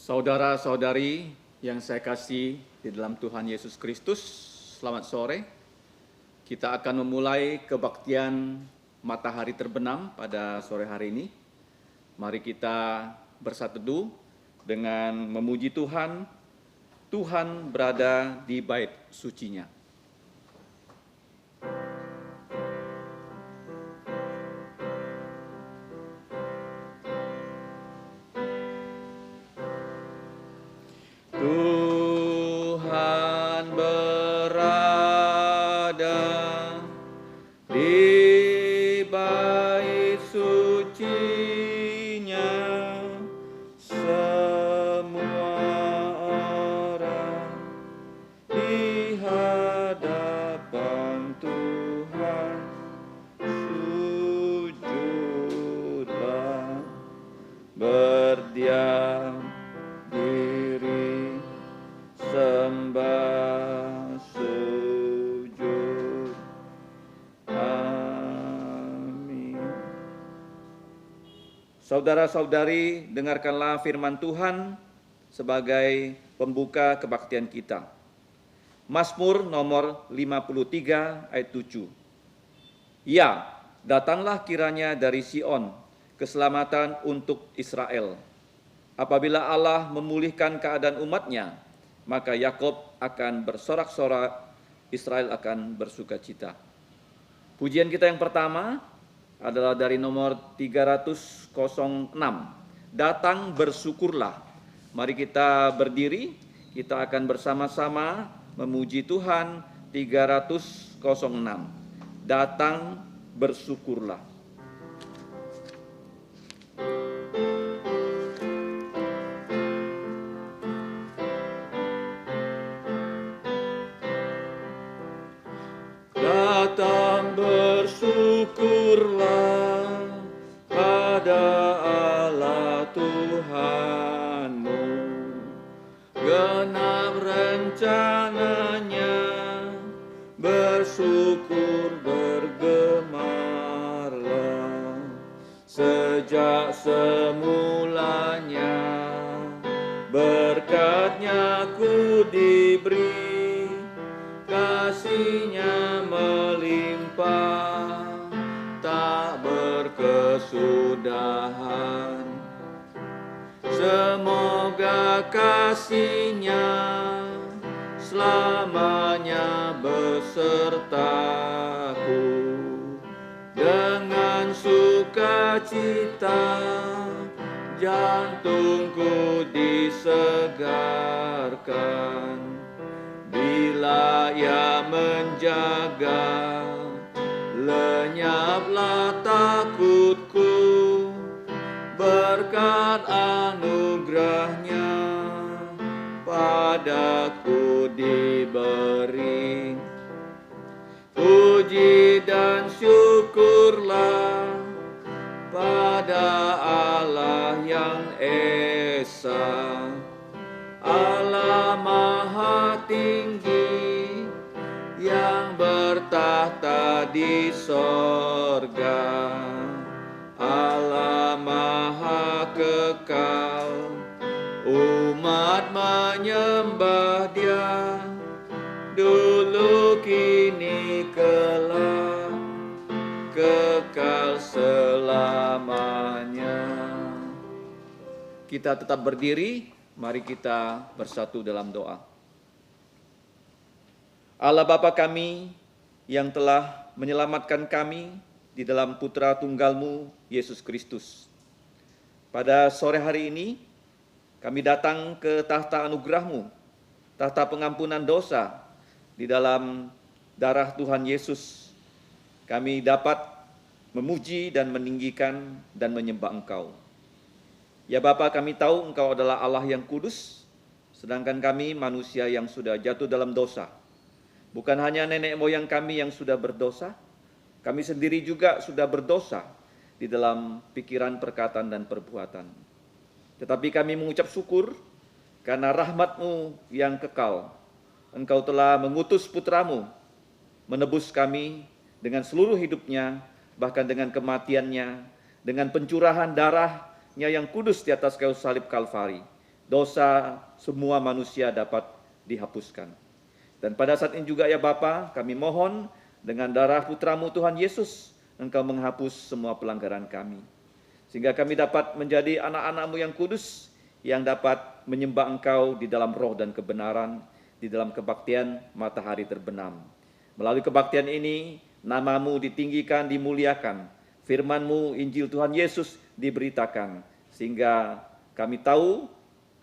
Saudara-saudari yang saya kasih di dalam Tuhan Yesus Kristus, selamat sore. Kita akan memulai kebaktian matahari terbenam pada sore hari ini. Mari kita bersatu teduh dengan memuji Tuhan. Tuhan berada di bait sucinya. Tuhan berada di bait sucinya, semua orang di hadapan Tuhan sujudlah, berdiam diri, sembah sujud. Amin. Saudara-saudari, dengarkanlah firman Tuhan sebagai pembuka kebaktian kita. Mazmur nomor 53 ayat 7. Ya, datanglah kiranya dari Sion keselamatan untuk Israel. Apabila Allah memulihkan keadaan umatnya, maka Yakub akan bersorak-sorak, Israel akan bersukacita. Pujian kita yang pertama adalah dari nomor 306. Datang bersyukurlah. Mari kita berdiri, kita akan bersama-sama memuji Tuhan. 306. Datang bersyukurlah. Datang bersyukurlah pada Allah Tuhanmu, genap rencananya, bersyukur bergemarlah, sejak semulanya berkat-Nya ku diberi, kasih-Nya melimpah, tak berkesudahan. Semoga kasih-Nya selamanya besertaku, dengan sukacita jantungku disegarkan, bila Ia menjaga, lenyaplah takutku, berkat anugerah-Nya padaku diberi. Puji dan syukurlah pada Allah yang esa, Allah Maha Tinggi, yang bertahta di sorga, Allah Maha Kekal. Umat menyembah Dia, dulu kini kelak, kekal selamanya. Kita tetap berdiri, mari kita bersatu dalam doa. Allah Bapa kami yang telah menyelamatkan kami di dalam Putra Tunggal-Mu, Yesus Kristus. Pada sore hari ini, kami datang ke tahta anugerah-Mu, tahta pengampunan dosa. Di dalam darah Tuhan Yesus, kami dapat memuji dan meninggikan dan menyembah Engkau. Ya Bapa, kami tahu Engkau adalah Allah yang kudus, sedangkan kami manusia yang sudah jatuh dalam dosa. Bukan hanya nenek moyang kami yang sudah berdosa, kami sendiri juga sudah berdosa di dalam pikiran, perkataan, dan perbuatan. Tetapi kami mengucap syukur karena rahmat-Mu yang kekal. Engkau telah mengutus putra-Mu menebus kami dengan seluruh hidupnya, bahkan dengan kematiannya, dengan pencurahan darahnya yang kudus di atas kayu salib Kalvari. dosa semua manusia dapat dihapuskan. Dan pada saat ini juga ya Bapa, kami mohon dengan darah putra-Mu Tuhan Yesus, Engkau menghapus semua pelanggaran kami. Sehingga kami dapat menjadi anak-anak-Mu yang kudus, yang dapat menyembah Engkau di dalam roh dan kebenaran, di dalam kebaktian matahari terbenam. Melalui kebaktian ini, nama-Mu ditinggikan, dimuliakan. Firman-Mu, Injil Tuhan Yesus diberitakan. Sehingga kami tahu,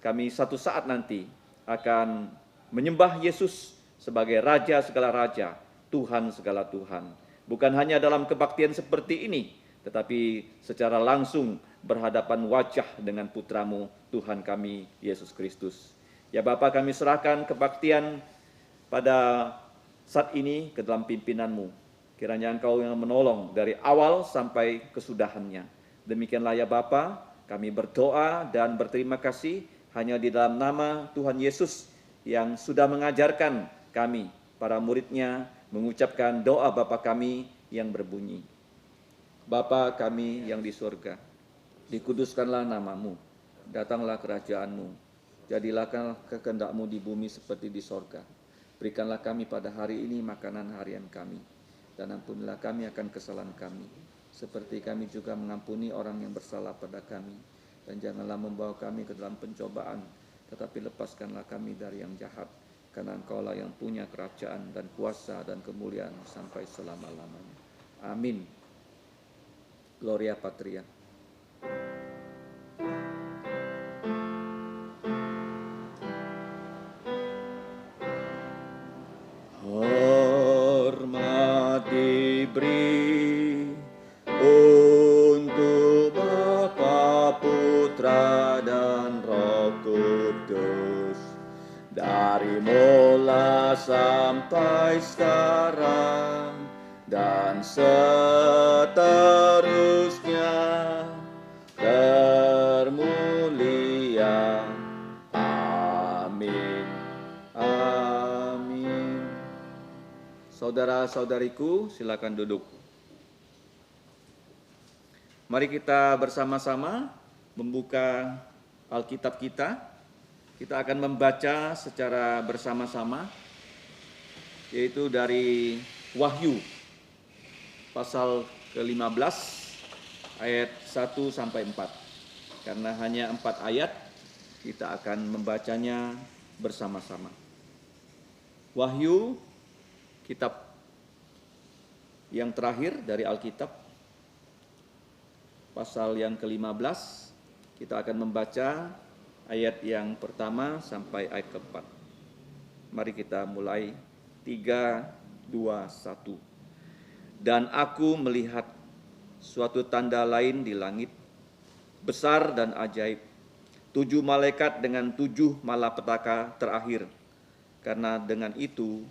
kami satu saat nanti akan menyembah Yesus sebagai Raja segala Raja, Tuhan segala Tuhan. Bukan hanya dalam kebaktian seperti ini, tetapi secara langsung berhadapan wajah dengan putra-Mu, Tuhan kami, Yesus Kristus. Ya Bapa, kami serahkan kebaktian pada saat ini ke dalam pimpinan-Mu. Kiranya Engkau yang menolong dari awal sampai kesudahannya. Demikianlah ya Bapa, kami berdoa dan berterima kasih hanya di dalam nama Tuhan Yesus yang sudah mengajarkan kami, para murid-Nya, mengucapkan doa Bapa kami yang berbunyi. Bapa kami yang di surga, dikuduskanlah nama-Mu, datanglah kerajaan-Mu, jadilah kehendak-Mu di bumi seperti di sorga. Berikanlah kami pada hari ini makanan harian kami, dan ampunilah kami akan kesalahan kami, seperti kami juga mengampuni orang yang bersalah pada kami. Dan janganlah membawa kami ke dalam pencobaan, tetapi lepaskanlah kami dari yang jahat, karena Engkaulah yang punya kerajaan dan kuasa dan kemuliaan sampai selama-lamanya. Amin. Gloria Patria. Hormat diberi untuk Bapa, Putra, dan Roh Kudus, dari mula sampai sekarang dan seterusnya termulia. Amin. Amin. Saudara-saudariku, silakan duduk. Mari kita bersama-sama membuka Alkitab kita. Kita akan membaca secara bersama-sama, yaitu dari Wahyu, pasal ke-15, ayat 1 sampai 4. Karena hanya 4 ayat, kita akan membacanya bersama-sama. Wahyu, kitab yang terakhir dari Alkitab, pasal yang ke-15, kita akan membaca ayat yang pertama sampai ayat keempat. Mari kita mulai. 3, 2, 1. Dan aku melihat suatu tanda lain di langit, besar dan ajaib. 7 malaikat dengan 7 malapetaka terakhir, karena dengan itu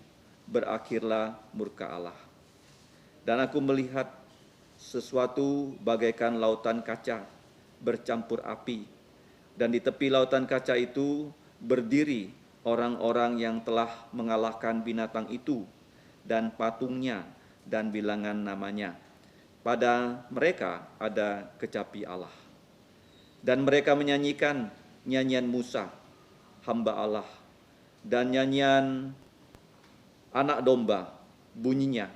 berakhirlah murka Allah. Dan aku melihat sesuatu bagaikan lautan kaca bercampur api, dan di tepi lautan kaca itu berdiri orang-orang yang telah mengalahkan binatang itu dan patungnya dan bilangan namanya. Pada mereka ada kecapi Allah. Dan mereka menyanyikan nyanyian Musa, hamba Allah, dan nyanyian anak domba, bunyinya,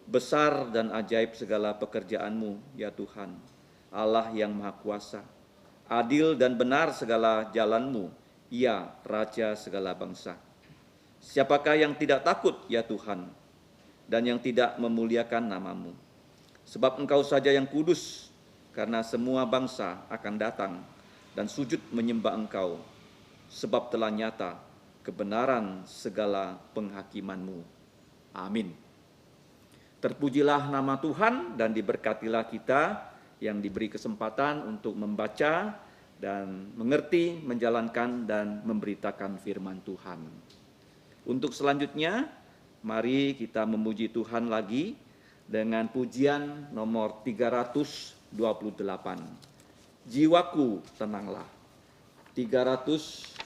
besar dan ajaib segala pekerjaan-Mu, ya Tuhan, Allah yang Maha Kuasa. Adil dan benar segala jalan-Mu, ya Raja segala bangsa. Siapakah yang tidak takut, ya Tuhan, dan yang tidak memuliakan nama-Mu? Sebab Engkau saja yang kudus, karena semua bangsa akan datang dan sujud menyembah Engkau, sebab telah nyata kebenaran segala penghakiman-Mu. Amin. Terpujilah nama Tuhan dan diberkatilah kita yang diberi kesempatan untuk membaca dan mengerti, menjalankan, dan memberitakan firman Tuhan. Untuk selanjutnya, mari kita memuji Tuhan lagi dengan pujian nomor 328. Jiwaku tenanglah. 328.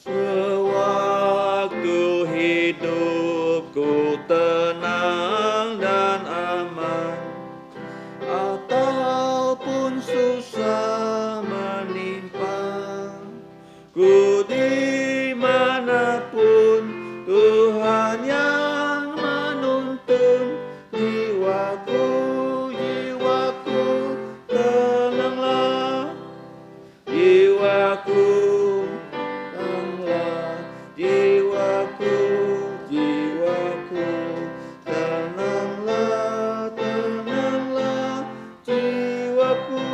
Sewaktu hidup hidupku tenang dan aman, ataupun susah menimpa. Ku dimanapun Tuhan yang menuntun jiwaku, jiwaku tenanglah, jiwaku tenanglah, jiwaku, jiwaku tenanglah, tenanglah jiwaku.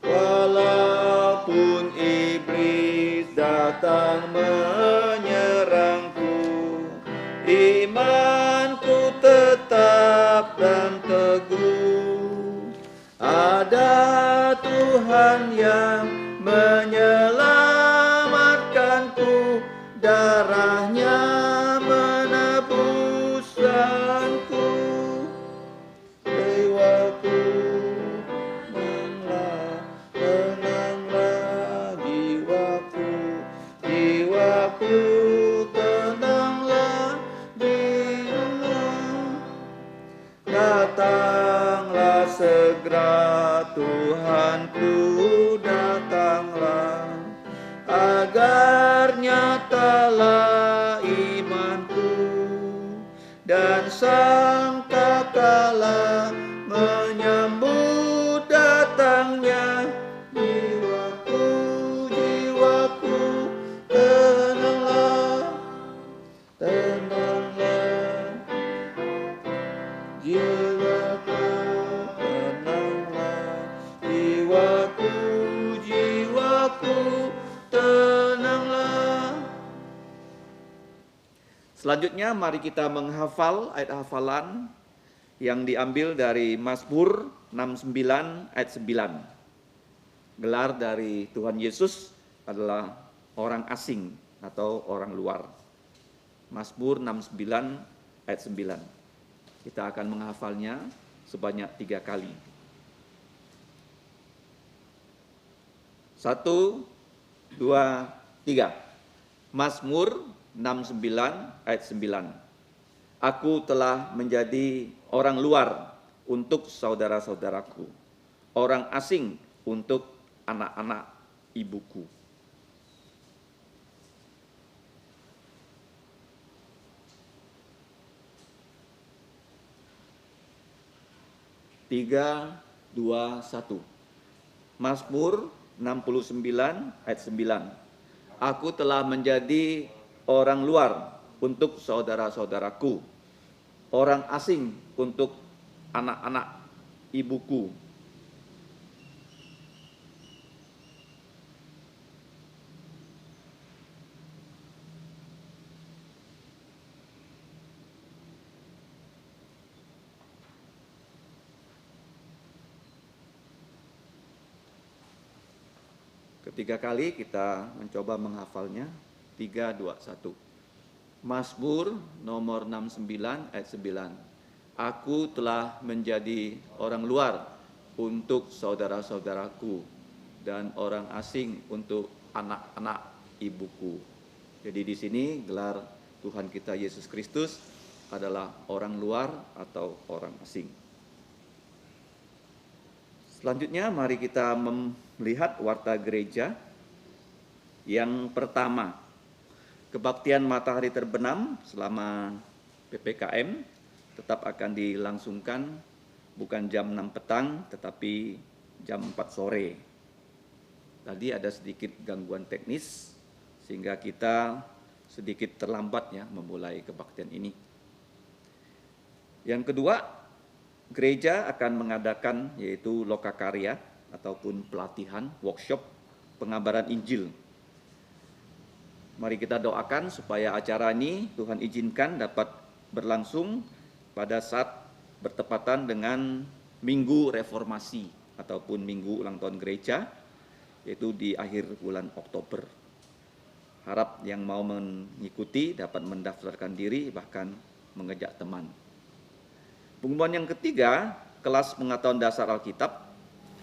Walaupun iblis datang menyerangku, imanku tetap dan teguh. Ada Tuhan yang menyelamatkanku, darahnya menebusanku. Jiwaku tenanglah, tenanglah jiwaku, jiwaku tenanglah, tenanglah. Datanglah segera Tuhanku, datanglah, agar nyatalah imanku, dan sangkakala menyambut datangnya jiwaku, jiwaku tenanglah, tenanglah jiwaku, tenanglah jiwaku, jiwaku tenanglah. Selanjutnya mari kita menghafal ayat hafalan yang diambil dari Mazmur 69 ayat 9. Gelar dari Tuhan Yesus adalah orang asing atau orang luar. Mazmur 69 ayat 9. Kita akan menghafalnya sebanyak 3 kali. 1, 2, 3. Mazmur 69 ayat 9. Aku telah menjadi orang luar untuk saudara-saudaraku, orang asing untuk anak-anak ibuku. Tiga, dua, satu. Mazmur 69 ayat 9. Aku telah menjadi orang luar untuk saudara-saudaraku, orang asing untuk anak-anak ibuku. Ketiga kali kita mencoba menghafalnya. 3, 2, 1. Mazmur nomor 69 ayat 9. Aku telah menjadi orang luar untuk saudara-saudaraku dan orang asing untuk anak-anak ibuku. Jadi di sini gelar Tuhan kita Yesus Kristus adalah orang luar atau orang asing. Selanjutnya mari kita melihat warta gereja. Yang pertama, kebaktian matahari terbenam selama PPKM tetap akan dilangsungkan bukan jam 6 petang tetapi jam 4 sore. Tadi ada sedikit gangguan teknis sehingga kita sedikit terlambat ya memulai kebaktian ini. Yang kedua, gereja akan mengadakan yaitu lokakarya ataupun pelatihan, workshop pengabaran Injil. Mari kita doakan supaya acara ini Tuhan izinkan dapat berlangsung pada saat bertepatan dengan Minggu Reformasi ataupun Minggu Ulang Tahun Gereja, yaitu di akhir bulan Oktober. Harap yang mau mengikuti dapat mendaftarkan diri bahkan mengajak teman. Pengumuman yang ketiga, kelas pengetahuan dasar Alkitab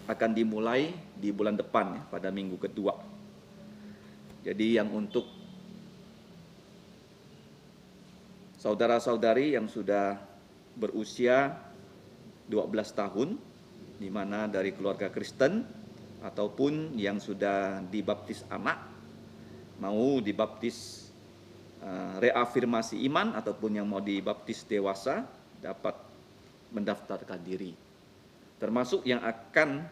akan dimulai di bulan depan ya, pada minggu kedua. Jadi yang untuk saudara-saudari yang sudah berusia 12 tahun, di mana dari keluarga Kristen, ataupun yang sudah dibaptis anak, mau dibaptis reafirmasi iman, ataupun yang mau dibaptis dewasa, dapat mendaftarkan diri. Termasuk yang akan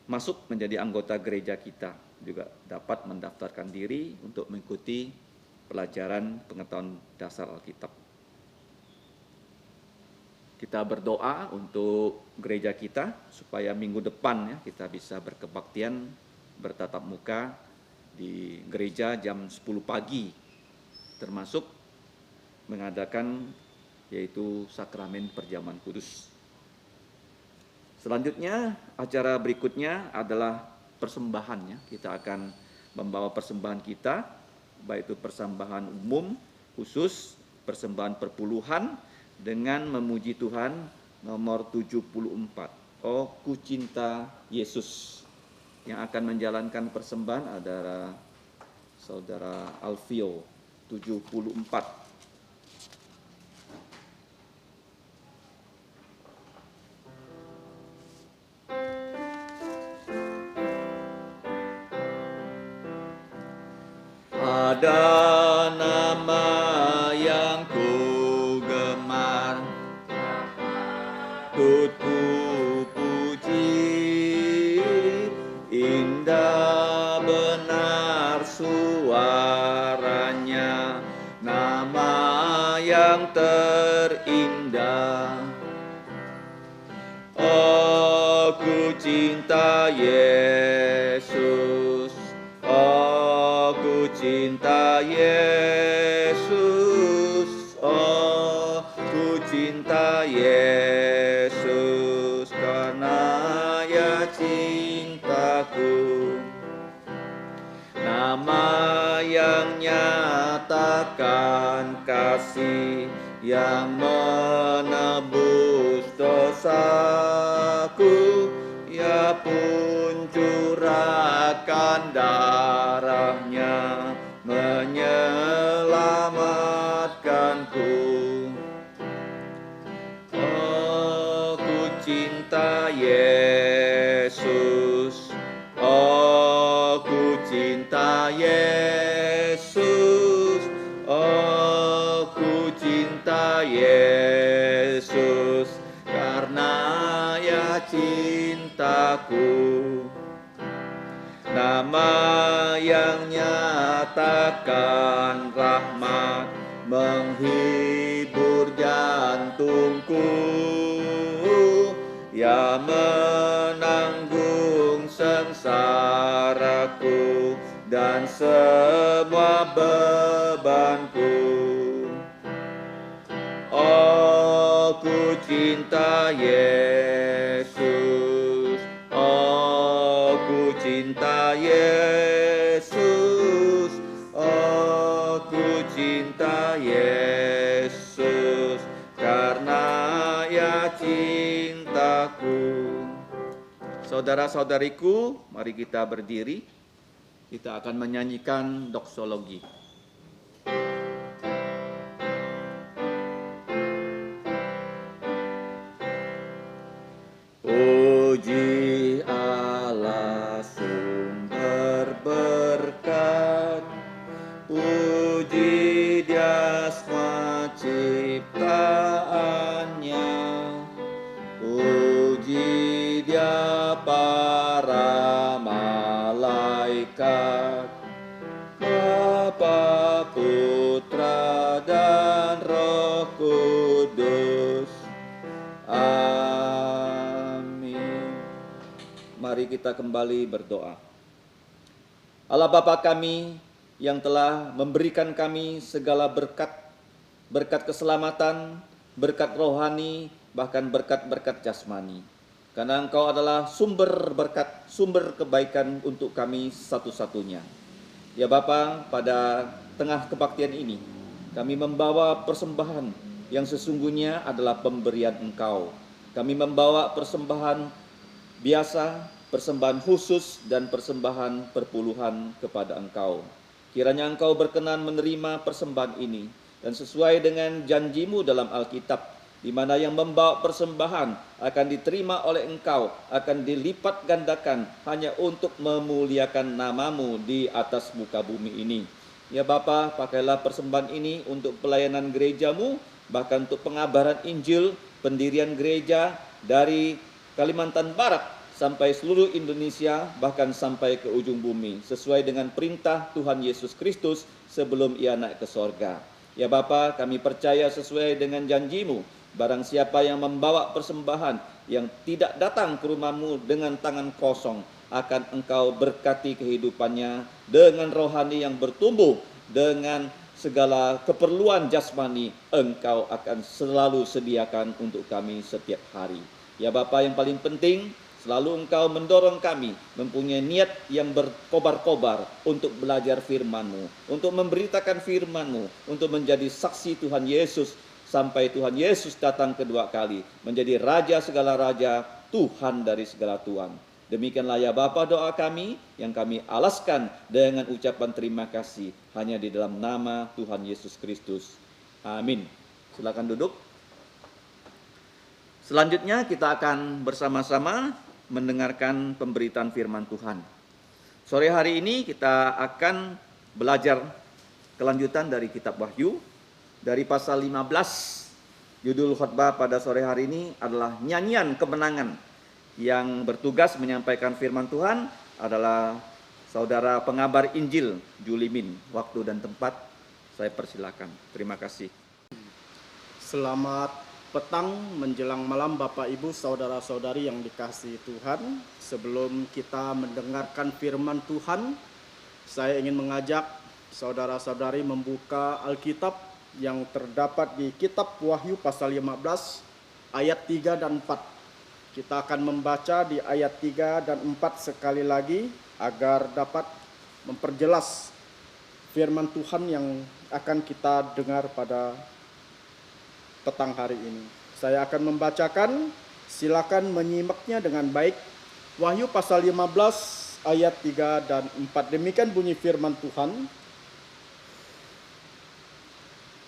masuk menjadi anggota gereja kita juga dapat mendaftarkan diri untuk mengikuti pelajaran pengetahuan dasar Alkitab. Kita berdoa untuk gereja kita supaya minggu depan ya kita bisa berkebaktian bertatap muka di gereja jam 10 pagi, termasuk mengadakan yaitu sakramen perjamuan kudus. Selanjutnya, acara berikutnya adalah persembahan ya. Kita akan membawa persembahan kita, baik itu persembahan umum, khusus, persembahan perpuluhan dengan memuji Tuhan nomor 74. Oh, ku cinta Yesus. Yang akan menjalankan persembahan adalah Saudara Alfio 74. Ada nama yang ku gemar, ku puji, indah benar suaranya, nama yang terindah. Aku cinta Yesus, aku cinta Yesus, aku cinta Yesus, karena ya cintaku. Nama yang nyatakan kasih, yang menebus dosaku, ya pun curahkan darahnya menyelamatkanku. Aku cinta Yesus, aku cinta Yesus, aku cinta Yesus, karena ya cintaku. Nama yang nyatakan rahmat, menghibur jantungku, ya menanggung sengsaraku dan semua bebanku. Aku cinta Yesus, aku cinta Yesus, aku cinta Yesus, karena ya cintaku. Saudara-saudariku, mari kita berdiri. Kita akan menyanyikan doksologi. Puji Allah sumber berkat, puji Dia semua ciptaannya, puji Dia para malaikat, Bapa, Putra, dan Roh Kudus. Mari kita kembali berdoa. Allah Bapa kami yang telah memberikan kami segala berkat, berkat keselamatan, berkat rohani, bahkan berkat-berkat jasmani. Karena Engkau adalah sumber berkat, sumber kebaikan untuk kami satu-satunya. Ya Bapa, pada tengah kebaktian ini, kami membawa persembahan yang sesungguhnya adalah pemberian Engkau. Kami membawa persembahan biasa, persembahan khusus, dan persembahan perpuluhan kepada Engkau. Kiranya Engkau berkenan menerima persembahan ini, dan sesuai dengan janji-Mu dalam Alkitab, di mana yang membawa persembahan akan diterima oleh Engkau, akan dilipat gandakan hanya untuk memuliakan nama-Mu di atas muka bumi ini. Ya Bapa, pakailah persembahan ini untuk pelayanan gereja-Mu, bahkan untuk pengabaran Injil, pendirian gereja dari Kalimantan Barat sampai seluruh Indonesia, bahkan sampai ke ujung bumi, sesuai dengan perintah Tuhan Yesus Kristus sebelum Ia naik ke sorga. Ya Bapa, kami percaya sesuai dengan janji-Mu, barang siapa yang membawa persembahan yang tidak datang ke rumah-Mu dengan tangan kosong, akan Engkau berkati kehidupannya dengan rohani yang bertumbuh, dengan segala keperluan jasmani Engkau akan selalu sediakan untuk kami setiap hari. Ya Bapa, yang paling penting, selalu Engkau mendorong kami mempunyai niat yang berkobar-kobar untuk belajar firman-Mu, untuk memberitakan firman-Mu, untuk menjadi saksi Tuhan Yesus sampai Tuhan Yesus datang kedua kali, menjadi Raja segala raja, Tuhan dari segala Tuhan. Demikianlah ya Bapa doa kami yang kami alaskan dengan ucapan terima kasih hanya di dalam nama Tuhan Yesus Kristus. Amin. Silakan duduk. Selanjutnya kita akan bersama-sama mendengarkan pemberitaan firman Tuhan. Sore hari ini kita akan belajar kelanjutan dari kitab Wahyu dari pasal 15. Judul khotbah pada sore hari ini adalah nyanyian kemenangan. Yang bertugas menyampaikan firman Tuhan adalah saudara pengabar Injil Julimin. Waktu dan tempat saya persilakan. Terima kasih. Selamat petang menjelang malam Bapak Ibu saudara-saudari yang dikasihi Tuhan. Sebelum kita mendengarkan firman Tuhan, saya ingin mengajak saudara-saudari membuka Alkitab yang terdapat di kitab Wahyu pasal 15 ayat 3 dan 4. Kita akan membaca di ayat 3 dan 4 sekali lagi agar dapat memperjelas firman Tuhan yang akan kita dengar pada petang hari ini. Saya akan membacakan, silakan menyimaknya dengan baik. Wahyu pasal 15 ayat 3 dan 4. Demikian bunyi firman Tuhan.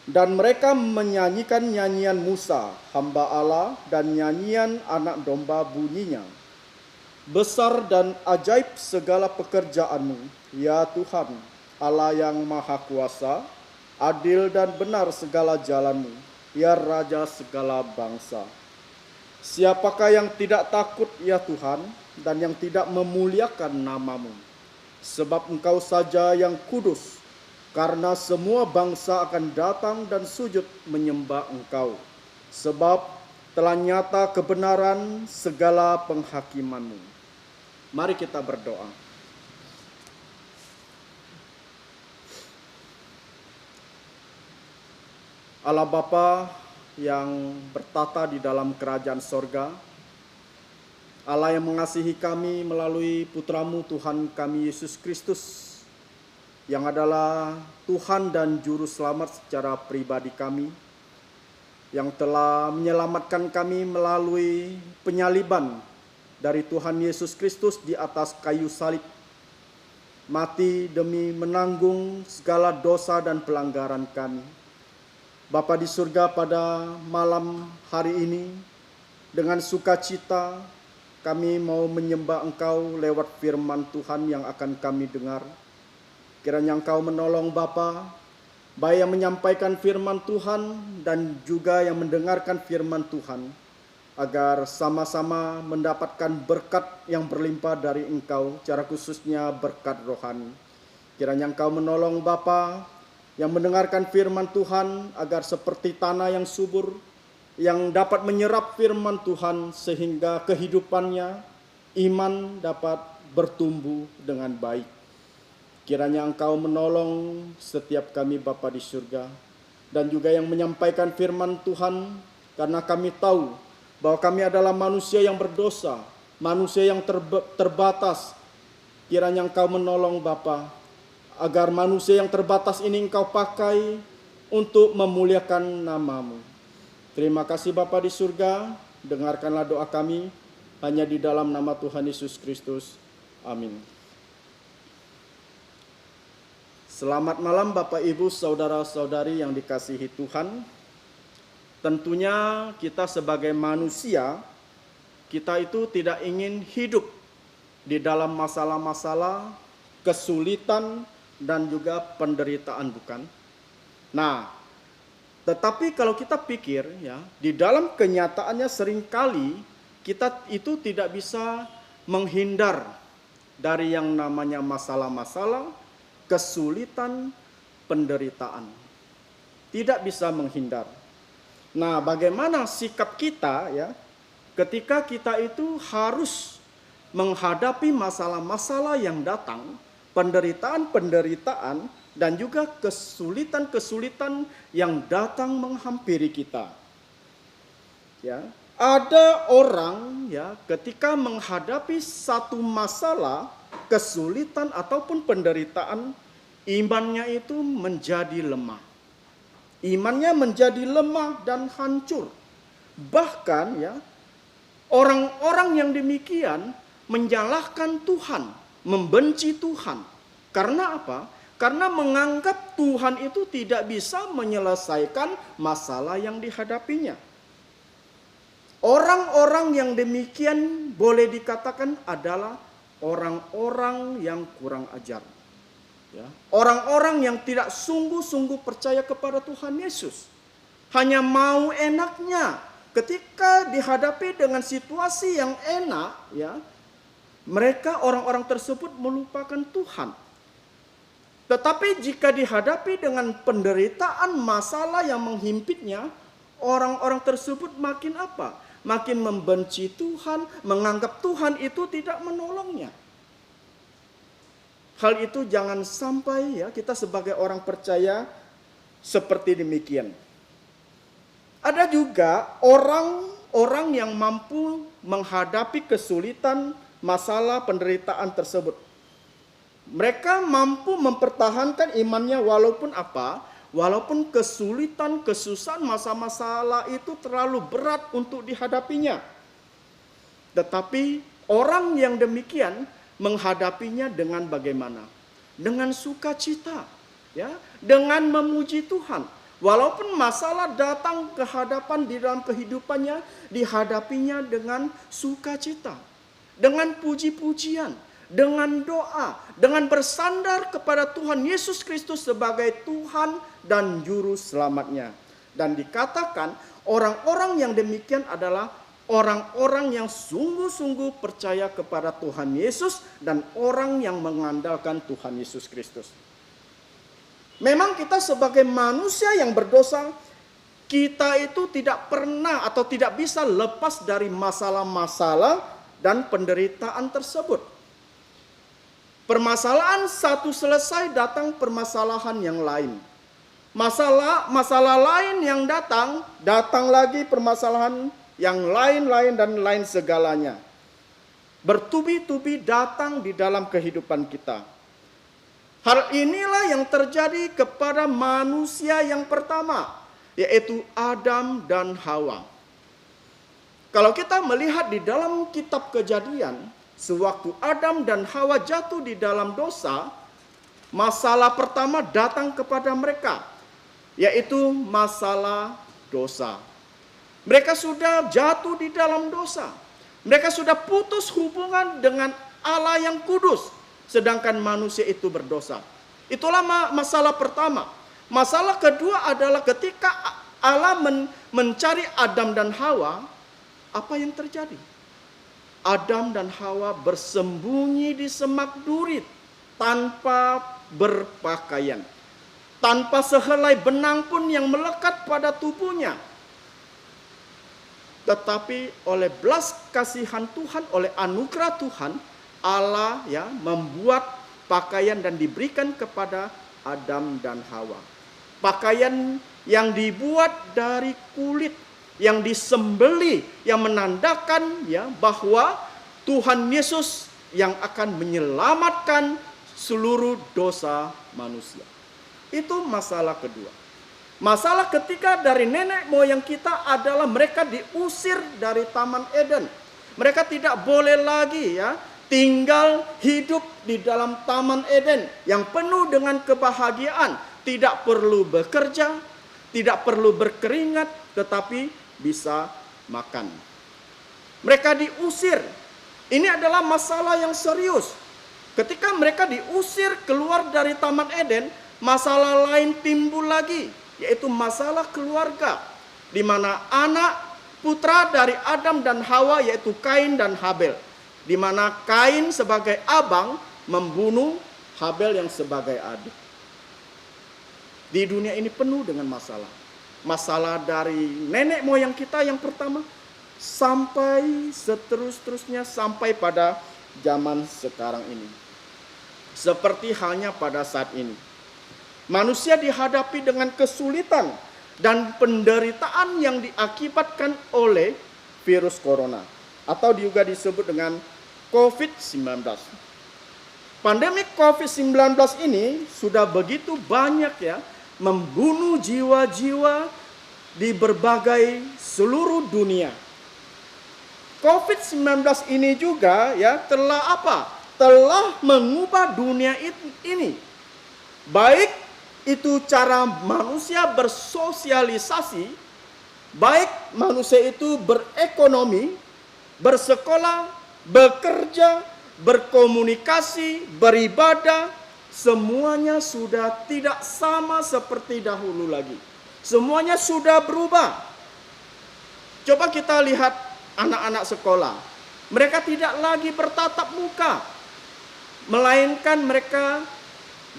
Dan mereka menyanyikan nyanyian Musa, hamba Allah, dan nyanyian anak domba bunyinya. Besar dan ajaib segala pekerjaan-Mu, ya Tuhan, Allah yang maha kuasa, adil dan benar segala jalan-Mu, ya Raja segala bangsa. Siapakah yang tidak takut, ya Tuhan, dan yang tidak memuliakan nama-Mu? Sebab Engkau saja yang kudus, karena semua bangsa akan datang dan sujud menyembah Engkau. Sebab telah nyata kebenaran segala penghakiman-Mu. Mari kita berdoa. Allah Bapa yang bertata di dalam kerajaan sorga, Allah yang mengasihi kami melalui Putra-Mu Tuhan kami Yesus Kristus, yang adalah Tuhan dan Juru Selamat secara pribadi kami, yang telah menyelamatkan kami melalui penyaliban dari Tuhan Yesus Kristus di atas kayu salib, mati demi menanggung segala dosa dan pelanggaran kami. Bapa di surga, pada malam hari ini dengan sukacita kami mau menyembah Engkau lewat firman Tuhan yang akan kami dengar. Kiranya Engkau menolong Bapa, baik yang menyampaikan firman Tuhan dan juga yang mendengarkan firman Tuhan, agar sama-sama mendapatkan berkat yang berlimpah dari Engkau, cara khususnya berkat rohani. Kiranya Engkau menolong Bapa yang mendengarkan firman Tuhan, agar seperti tanah yang subur, yang dapat menyerap firman Tuhan sehingga kehidupannya, iman dapat bertumbuh dengan baik. Kiranya Engkau menolong setiap kami Bapa di surga, dan juga yang menyampaikan firman Tuhan, karena kami tahu bahwa kami adalah manusia yang berdosa, manusia yang terbatas. Kiranya Engkau menolong Bapa, agar manusia yang terbatas ini Engkau pakai untuk memuliakan nama-Mu. Terima kasih Bapa di surga, dengarkanlah doa kami hanya di dalam nama Tuhan Yesus Kristus. Amin. Selamat malam Bapak Ibu Saudara-saudari yang dikasihi Tuhan. Tentunya kita sebagai manusia, kita itu tidak ingin hidup di dalam masalah-masalah, kesulitan, dan juga penderitaan, bukan? Nah, tetapi kalau kita pikir ya, di dalam kenyataannya seringkali kita itu tidak bisa menghindar dari yang namanya masalah-masalah, kesulitan, penderitaan. Tidak bisa menghindar. Nah, bagaimana sikap kita ya ketika kita itu harus menghadapi masalah-masalah yang datang, penderitaan-penderitaan, dan juga kesulitan-kesulitan yang datang menghampiri kita. Ya, ada orang ya ketika menghadapi satu masalah, kesulitan ataupun penderitaan, imannya itu menjadi lemah. Imannya menjadi lemah dan hancur. Bahkan ya, orang-orang yang demikian menyalahkan Tuhan, membenci Tuhan. Karena apa? Karena menganggap Tuhan itu tidak bisa menyelesaikan masalah yang dihadapinya. Orang-orang yang demikian boleh dikatakan adalah orang-orang yang kurang ajar. Ya. Orang-orang yang tidak sungguh-sungguh percaya kepada Tuhan Yesus. Hanya mau enaknya. Ketika dihadapi dengan situasi yang enak, ya, mereka orang-orang tersebut melupakan Tuhan. Tetapi jika dihadapi dengan penderitaan masalah yang menghimpitnya, orang-orang tersebut makin apa? Makin membenci Tuhan, menganggap Tuhan itu tidak menolongnya. Hal itu jangan sampai ya kita sebagai orang percaya seperti demikian. Ada juga orang-orang yang mampu menghadapi kesulitan, masalah, penderitaan tersebut. Mereka mampu mempertahankan imannya walaupun apa? Walaupun kesulitan, kesusahan, masalah itu terlalu berat untuk dihadapinya. Tetapi orang yang demikian menghadapinya dengan bagaimana? Dengan sukacita, ya, dengan memuji Tuhan. Walaupun masalah datang ke hadapan di dalam kehidupannya, dihadapinya dengan sukacita, dengan puji-pujian, dengan doa, dengan bersandar kepada Tuhan Yesus Kristus sebagai Tuhan dan Juru Selamatnya. Dan dikatakan orang-orang yang demikian adalah orang-orang yang sungguh-sungguh percaya kepada Tuhan Yesus dan orang yang mengandalkan Tuhan Yesus Kristus. Memang kita sebagai manusia yang berdosa, kita itu tidak pernah atau tidak bisa lepas dari masalah-masalah dan penderitaan tersebut. Permasalahan satu selesai, datang permasalahan yang lain. Masalah lain yang datang lagi permasalahan yang lain-lain dan lain segalanya. Bertubi-tubi datang di dalam kehidupan kita. Hal inilah yang terjadi kepada manusia yang pertama, yaitu Adam dan Hawa. Kalau kita melihat di dalam kitab Kejadian, sewaktu Adam dan Hawa jatuh di dalam dosa, masalah pertama datang kepada mereka, yaitu masalah dosa. Mereka sudah jatuh di dalam dosa. Mereka sudah putus hubungan dengan Allah yang kudus, sedangkan manusia itu berdosa. Itulah masalah pertama. Masalah kedua adalah ketika Allah mencari Adam dan Hawa, apa yang terjadi? Adam dan Hawa bersembunyi di semak duri tanpa berpakaian, tanpa sehelai benang pun yang melekat pada tubuhnya. Tetapi oleh belas kasihan Tuhan, oleh anugerah Tuhan, Allah ya membuat pakaian dan diberikan kepada Adam dan Hawa. Pakaian yang dibuat dari kulit yang disembeli, yang menandakan ya bahwa Tuhan Yesus yang akan menyelamatkan seluruh dosa manusia. Itu masalah kedua. Masalah ketiga dari nenek moyang kita adalah mereka diusir dari Taman Eden. Mereka tidak boleh lagi ya tinggal hidup di dalam Taman Eden yang penuh dengan kebahagiaan, tidak perlu bekerja, tidak perlu berkeringat, tetapi bisa makan. Mereka diusir. Ini adalah masalah yang serius. Ketika mereka diusir keluar dari Taman Eden, masalah lain timbul lagi, yaitu masalah keluarga, di mana anak putra dari Adam dan Hawa, yaitu Kain dan Habel, di mana Kain sebagai abang membunuh Habel yang sebagai adik. Di dunia ini penuh dengan masalah. Masalah dari nenek moyang kita yang pertama, sampai seterus-terusnya sampai pada zaman sekarang ini. Seperti halnya pada saat ini, manusia dihadapi dengan kesulitan dan penderitaan yang diakibatkan oleh virus corona, atau juga disebut dengan COVID-19. Pandemi COVID-19 ini sudah begitu banyak ya, membunuh jiwa-jiwa di berbagai seluruh dunia. COVID-19 ini juga ya telah telah mengubah dunia ini. Baik itu cara manusia bersosialisasi, baik manusia itu berekonomi, bersekolah, bekerja, berkomunikasi, beribadah, semuanya sudah tidak sama seperti dahulu lagi. Semuanya sudah berubah. Coba kita lihat anak-anak sekolah. Mereka tidak lagi bertatap muka, melainkan mereka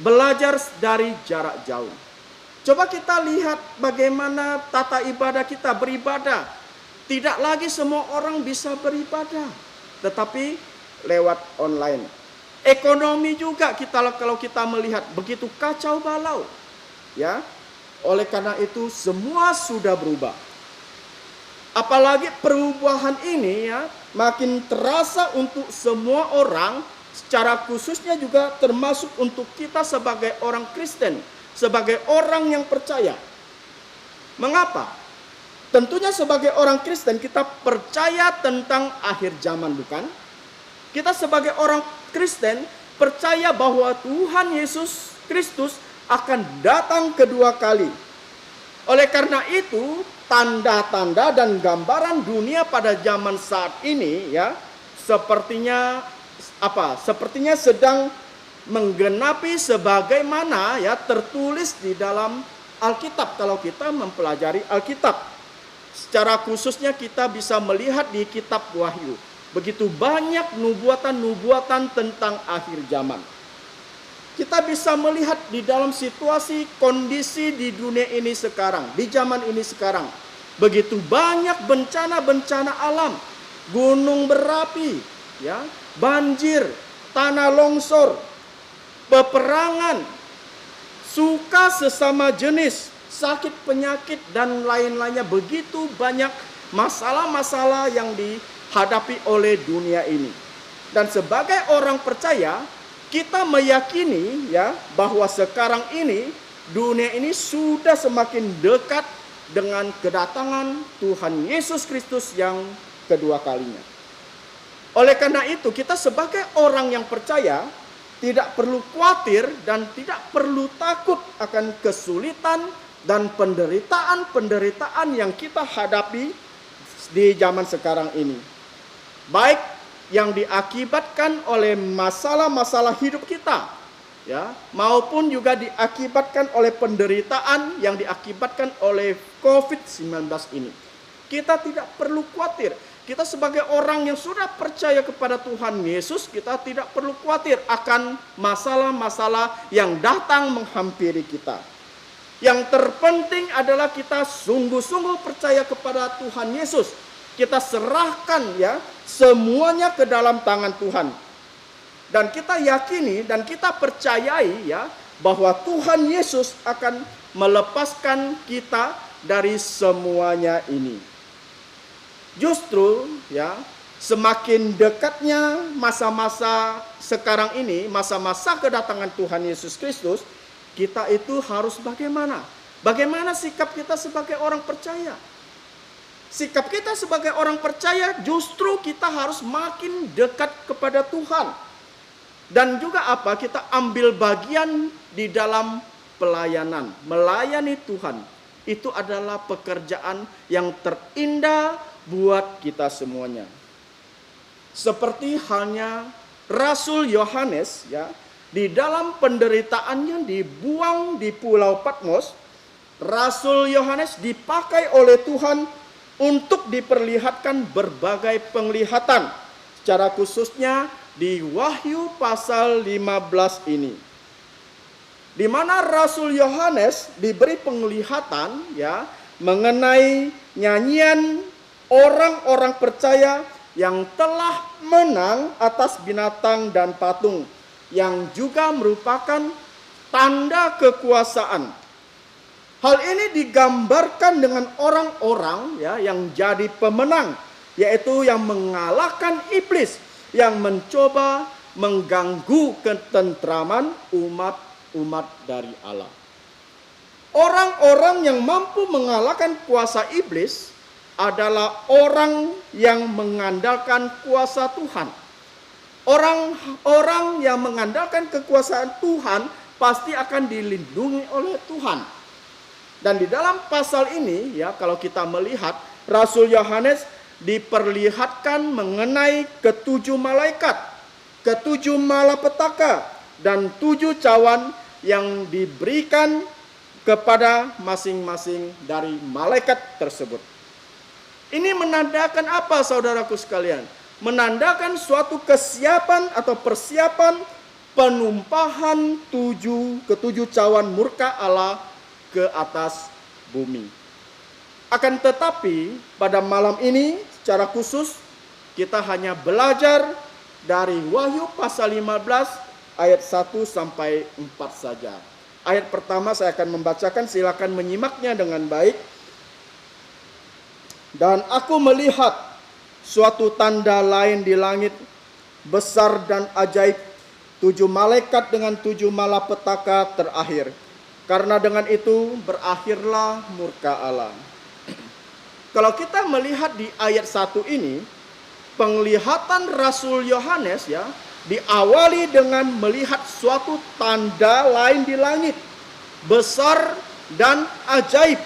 belajar dari jarak jauh. Coba kita lihat bagaimana tata ibadah kita beribadah. Tidak lagi semua orang bisa beribadah, tetapi lewat online. Ekonomi juga kalau kita melihat begitu kacau balau. Ya. Oleh karena itu semua sudah berubah. Apalagi perubahan ini ya makin terasa untuk semua orang, secara khususnya juga termasuk untuk kita sebagai orang Kristen, sebagai orang yang percaya. Mengapa? Tentunya sebagai orang Kristen kita percaya tentang akhir zaman, bukan? Kita sebagai orang Kristen percaya bahwa Tuhan Yesus Kristus akan datang kedua kali. Oleh karena itu, tanda-tanda dan gambaran dunia pada zaman saat ini ya sepertinya Sepertinya sedang menggenapi sebagaimana ya tertulis di dalam Alkitab. Kalau kita mempelajari Alkitab, secara khususnya kita bisa melihat di kitab Wahyu. Begitu banyak nubuatan-nubuatan tentang akhir zaman. Kita bisa melihat di dalam situasi kondisi di dunia ini sekarang, di zaman ini sekarang. Begitu banyak bencana-bencana alam, gunung berapi, ya, banjir, tanah longsor, peperangan, suka sesama jenis, sakit penyakit dan lain-lainnya. Begitu banyak masalah-masalah yang dihadapi oleh dunia ini. Dan sebagai orang percaya, kita meyakini ya bahwa sekarang ini dunia ini sudah semakin dekat dengan kedatangan Tuhan Yesus Kristus yang kedua kalinya. Oleh karena itu kita sebagai orang yang percaya tidak perlu khawatir dan tidak perlu takut akan kesulitan dan penderitaan yang kita hadapi di zaman sekarang ini. Baik yang diakibatkan oleh masalah-masalah hidup kita, ya, maupun juga diakibatkan oleh penderitaan yang diakibatkan oleh COVID-19 ini. Kita tidak perlu khawatir. Kita sebagai orang yang sudah percaya kepada Tuhan Yesus, kita tidak perlu khawatir akan masalah-masalah yang datang menghampiri kita. Yang terpenting adalah kita sungguh-sungguh percaya kepada Tuhan Yesus. Kita serahkan ya semuanya ke dalam tangan Tuhan. Dan kita yakini dan kita percayai ya bahwa Tuhan Yesus akan melepaskan kita dari semuanya ini. Justru ya semakin dekatnya masa-masa sekarang ini, masa-masa kedatangan Tuhan Yesus Kristus, kita itu harus bagaimana? Bagaimana sikap kita sebagai orang percaya? sikap kita sebagai orang percaya justru kita harus makin dekat kepada Tuhan. Dan juga apa? Kita ambil bagian di dalam pelayanan, melayani Tuhan. Itu adalah pekerjaan yang terindah buat kita semuanya. Seperti halnya Rasul Yohanes, ya, di dalam penderitaannya dibuang di Pulau Patmos, Rasul Yohanes dipakai oleh Tuhan untuk diperlihatkan berbagai penglihatan, secara khususnya di Wahyu pasal 15 ini, di mana Rasul Yohanes diberi penglihatan, ya, mengenai nyanyian orang-orang percaya yang telah menang atas binatang dan patung, yang juga merupakan tanda kekuasaan. Hal ini digambarkan dengan orang-orang, ya, yang jadi pemenang, yaitu yang mengalahkan iblis yang mencoba mengganggu ketentraman umat dari Allah. Orang-orang yang mampu mengalahkan kuasa iblis adalah orang yang mengandalkan kuasa Tuhan. Orang-orang yang mengandalkan kekuasaan Tuhan pasti akan dilindungi oleh Tuhan. Dan di dalam pasal ini, ya, kalau kita melihat, Rasul Yohanes diperlihatkan mengenai ketujuh malaikat, ketujuh malapetaka, dan 7 cawan yang diberikan kepada masing-masing dari malaikat tersebut. Ini menandakan apa, saudaraku sekalian? Menandakan suatu kesiapan atau persiapan penumpahan ketujuh cawan murka Allah ke atas bumi. Akan tetapi pada malam ini secara khusus kita hanya belajar dari Wahyu pasal 15 ayat 1 sampai 4 saja. Ayat pertama saya akan membacakan, silakan menyimaknya dengan baik. Dan aku melihat suatu tanda lain di langit, besar dan ajaib, 7 malaikat dengan 7 malapetaka terakhir. Karena dengan itu berakhirlah murka Allah. Kalau kita melihat di ayat 1 ini, penglihatan Rasul Yohanes, ya, diawali dengan melihat suatu tanda lain di langit, besar dan ajaib.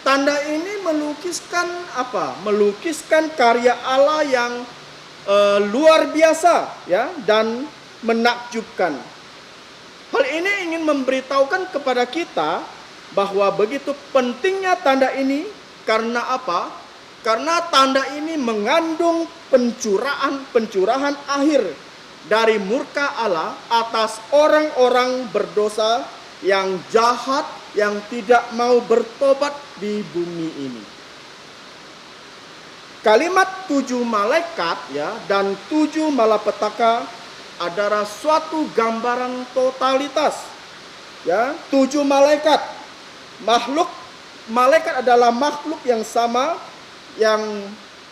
Tanda ini melukiskan apa? Melukiskan karya Allah yang luar biasa, ya, dan menakjubkan. Hal ini ingin memberitahukan kepada kita bahwa begitu pentingnya tanda ini. Karena apa? Karena tanda ini mengandung pencurahan akhir dari murka Allah atas orang-orang berdosa yang jahat, yang tidak mau bertobat di bumi ini. Kalimat 7 malaikat, ya, dan 7 malapetaka adalah suatu gambaran totalitas, ya. 7 malaikat, malaikat adalah makhluk yang sama yang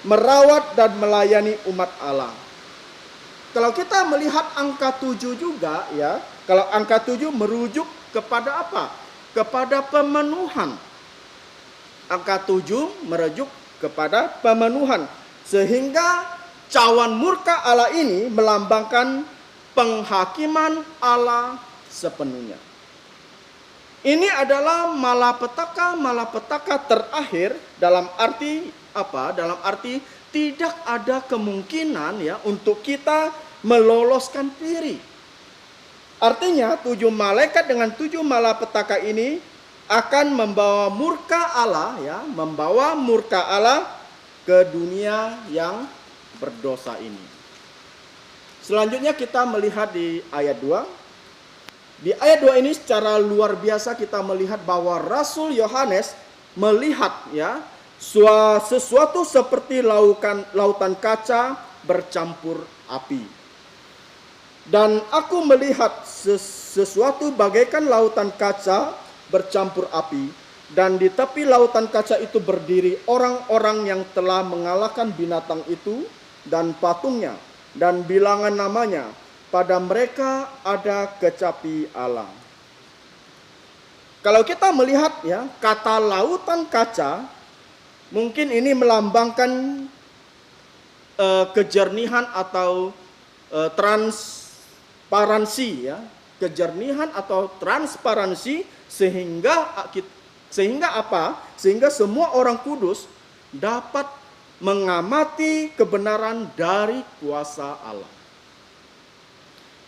merawat dan melayani umat Allah. Kalau kita melihat angka 7 juga, ya, kalau angka 7 merujuk kepada apa? Kepada pemenuhan. Angka 7 merujuk kepada pemenuhan, sehingga cawan murka Allah ini melambangkan penghakiman Allah sepenuhnya. Ini adalah malapetaka terakhir, dalam arti apa? Dalam arti tidak ada kemungkinan, ya, untuk kita meloloskan diri. Artinya 7 malaikat dengan 7 malapetaka ini akan membawa murka Allah, ya, membawa murka Allah ke dunia yang berdosa ini. Selanjutnya kita melihat di ayat 2. Di ayat 2 ini secara luar biasa kita melihat bahwa Rasul Yohanes melihat, ya, sesuatu seperti lautan kaca bercampur api. Dan aku melihat sesuatu bagaikan lautan kaca bercampur api, dan di tepi lautan kaca itu berdiri orang-orang yang telah mengalahkan binatang itu dan patungnya, dan bilangan namanya. Pada mereka ada kecapi Allah. Kalau kita melihat, ya, kata lautan kaca Mungkin ini melambangkan kejernihan atau transparansi, ya, kejernihan atau transparansi, sehingga apa? Sehingga semua orang kudus dapat mengamati kebenaran dari kuasa Allah.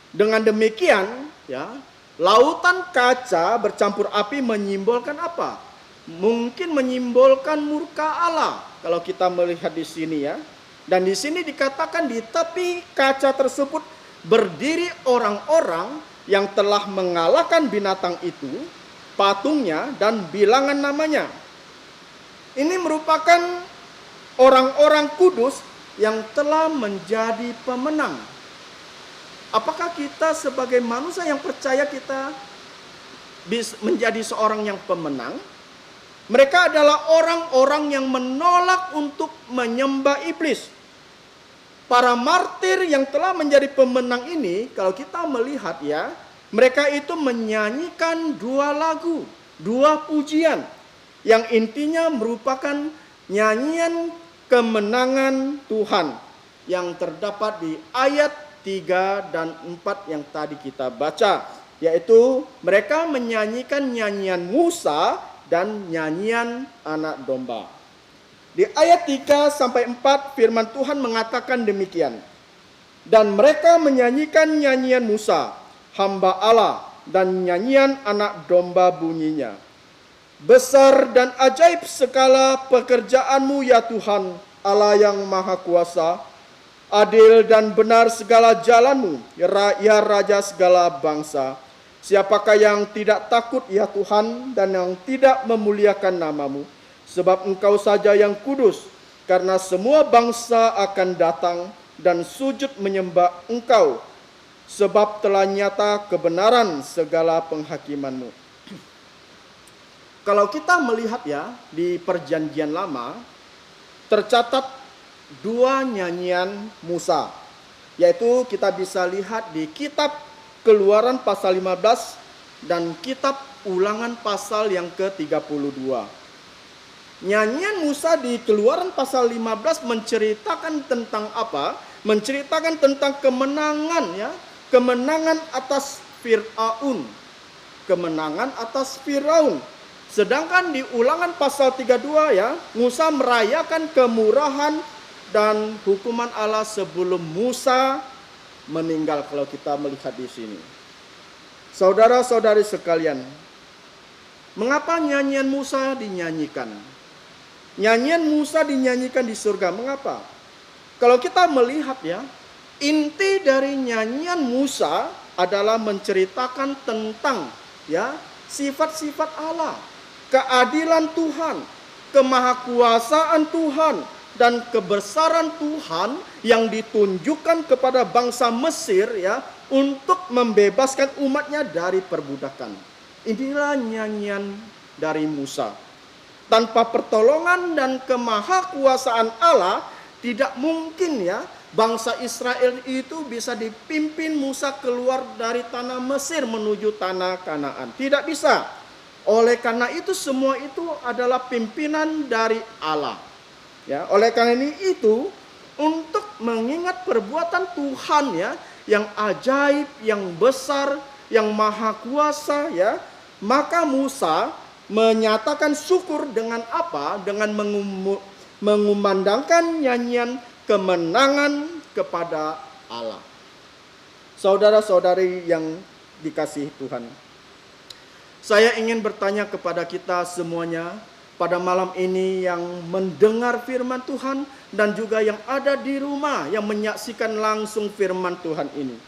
Dengan demikian, ya, lautan kaca bercampur api menyimbolkan apa? Mungkin menyimbolkan murka Allah kalau kita melihat di sini, ya. Dan di sini dikatakan di tepi kaca tersebut berdiri orang-orang yang telah mengalahkan binatang itu, patungnya dan bilangan namanya. Ini merupakan orang-orang kudus yang telah menjadi pemenang. Apakah kita sebagai manusia yang percaya kita bisa menjadi seorang yang pemenang? Mereka adalah orang-orang yang menolak untuk menyembah iblis. Para martir yang telah menjadi pemenang ini, kalau kita melihat, ya, mereka itu menyanyikan 2 lagu, 2 pujian yang intinya merupakan nyanyian kemenangan Tuhan yang terdapat di ayat 3 dan 4 yang tadi kita baca, yaitu mereka menyanyikan nyanyian Musa dan nyanyian anak domba. Di ayat 3 sampai 4 firman Tuhan mengatakan demikian. Dan mereka menyanyikan nyanyian Musa, hamba Allah, dan nyanyian anak domba bunyinya. Besar dan ajaib segala pekerjaanmu ya Tuhan, Allah yang maha kuasa. Adil dan benar segala jalanmu, ya Raja segala bangsa. Siapakah yang tidak takut ya Tuhan, dan yang tidak memuliakan namamu? Sebab engkau saja yang kudus, karena semua bangsa akan datang dan sujud menyembah engkau, sebab telah nyata kebenaran segala penghakimanmu. Kalau kita melihat, ya, di perjanjian lama, tercatat 2 nyanyian Musa, yaitu kita bisa lihat di kitab Keluaran pasal 15 dan kitab Ulangan pasal yang ke-32. Nyanyian Musa di Keluaran pasal 15 menceritakan tentang apa? Menceritakan tentang kemenangan, ya, kemenangan atas Firaun. Kemenangan atas Firaun. Sedangkan di Ulangan pasal 32, ya, Musa merayakan kemurahan dan hukuman Allah sebelum Musa meninggal, kalau kita melihat di sini. Saudara-saudari sekalian, mengapa nyanyian Musa dinyanyikan? Nyanyian Musa dinyanyikan di surga. Mengapa? Kalau kita melihat, ya, inti dari nyanyian Musa adalah menceritakan tentang, ya, sifat-sifat Allah, keadilan Tuhan, kemahakuasaan Tuhan, dan kebesaran Tuhan yang ditunjukkan kepada bangsa Mesir, ya, untuk membebaskan umatnya dari perbudakan. Inilah nyanyian dari Musa. Tanpa pertolongan dan kemahakuasaan Allah, tidak mungkin, ya, bangsa Israel itu bisa dipimpin Musa keluar dari tanah Mesir menuju tanah Kanaan. Tidak bisa. Oleh karena itu semua itu adalah pimpinan dari Allah. Ya, oleh karena itu untuk mengingat perbuatan Tuhan, ya, yang ajaib, yang besar, yang maha kuasa, ya, maka Musa menyatakan syukur dengan apa? Dengan mengumandangkan nyanyian kemenangan kepada Allah. Saudara-saudari yang dikasihi Tuhan, saya ingin bertanya kepada kita semuanya pada malam ini yang mendengar firman Tuhan dan juga yang ada di rumah yang menyaksikan langsung firman Tuhan ini.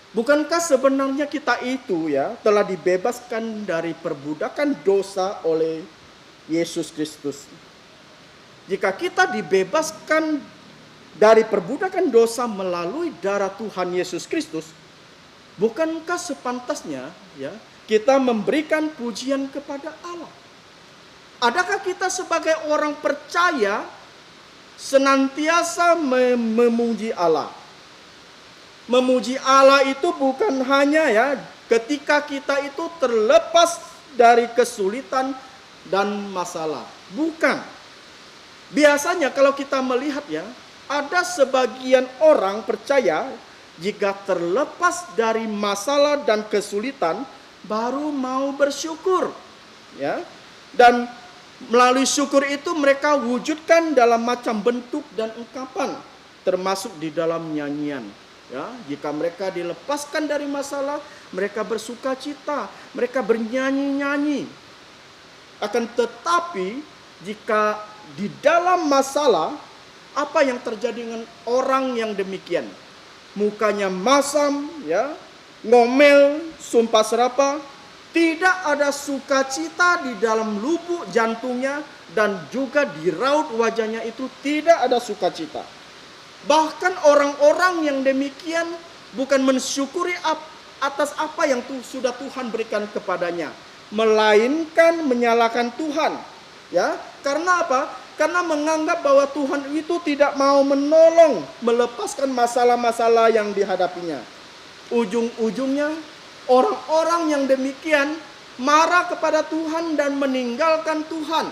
Bukankah sebenarnya kita itu, ya, telah dibebaskan dari perbudakan dosa oleh Yesus Kristus? Jika kita dibebaskan dari perbudakan dosa melalui darah Tuhan Yesus Kristus, bukankah sepantasnya, ya, kita memberikan pujian kepada Allah? Adakah kita sebagai orang percaya senantiasa memuji Allah? Memuji Allah itu bukan hanya, ya, ketika kita itu terlepas dari kesulitan dan masalah. Bukan. Biasanya kalau kita melihat ya, ada sebagian orang percaya jika terlepas dari masalah dan kesulitan baru mau bersyukur, ya. Dan melalui syukur itu mereka wujudkan dalam macam bentuk dan ungkapan, termasuk di dalam nyanyian. Ya, jika mereka dilepaskan dari masalah, mereka bersuka cita, mereka bernyanyi-nyanyi. Akan tetapi jika di dalam masalah, apa yang terjadi dengan orang yang demikian? Mukanya masam, ya, ngomel, sumpah serapah, tidak ada sukacita di dalam lubuk jantungnya, dan juga di raut wajahnya itu tidak ada sukacita. Bahkan orang-orang yang demikian bukan mensyukuri atas apa yang sudah Tuhan berikan kepadanya, melainkan menyalahkan Tuhan. Ya, karena apa? Karena menganggap bahwa Tuhan itu tidak mau menolong, melepaskan masalah-masalah yang dihadapinya. Ujung-ujungnya orang-orang yang demikian marah kepada Tuhan dan meninggalkan Tuhan,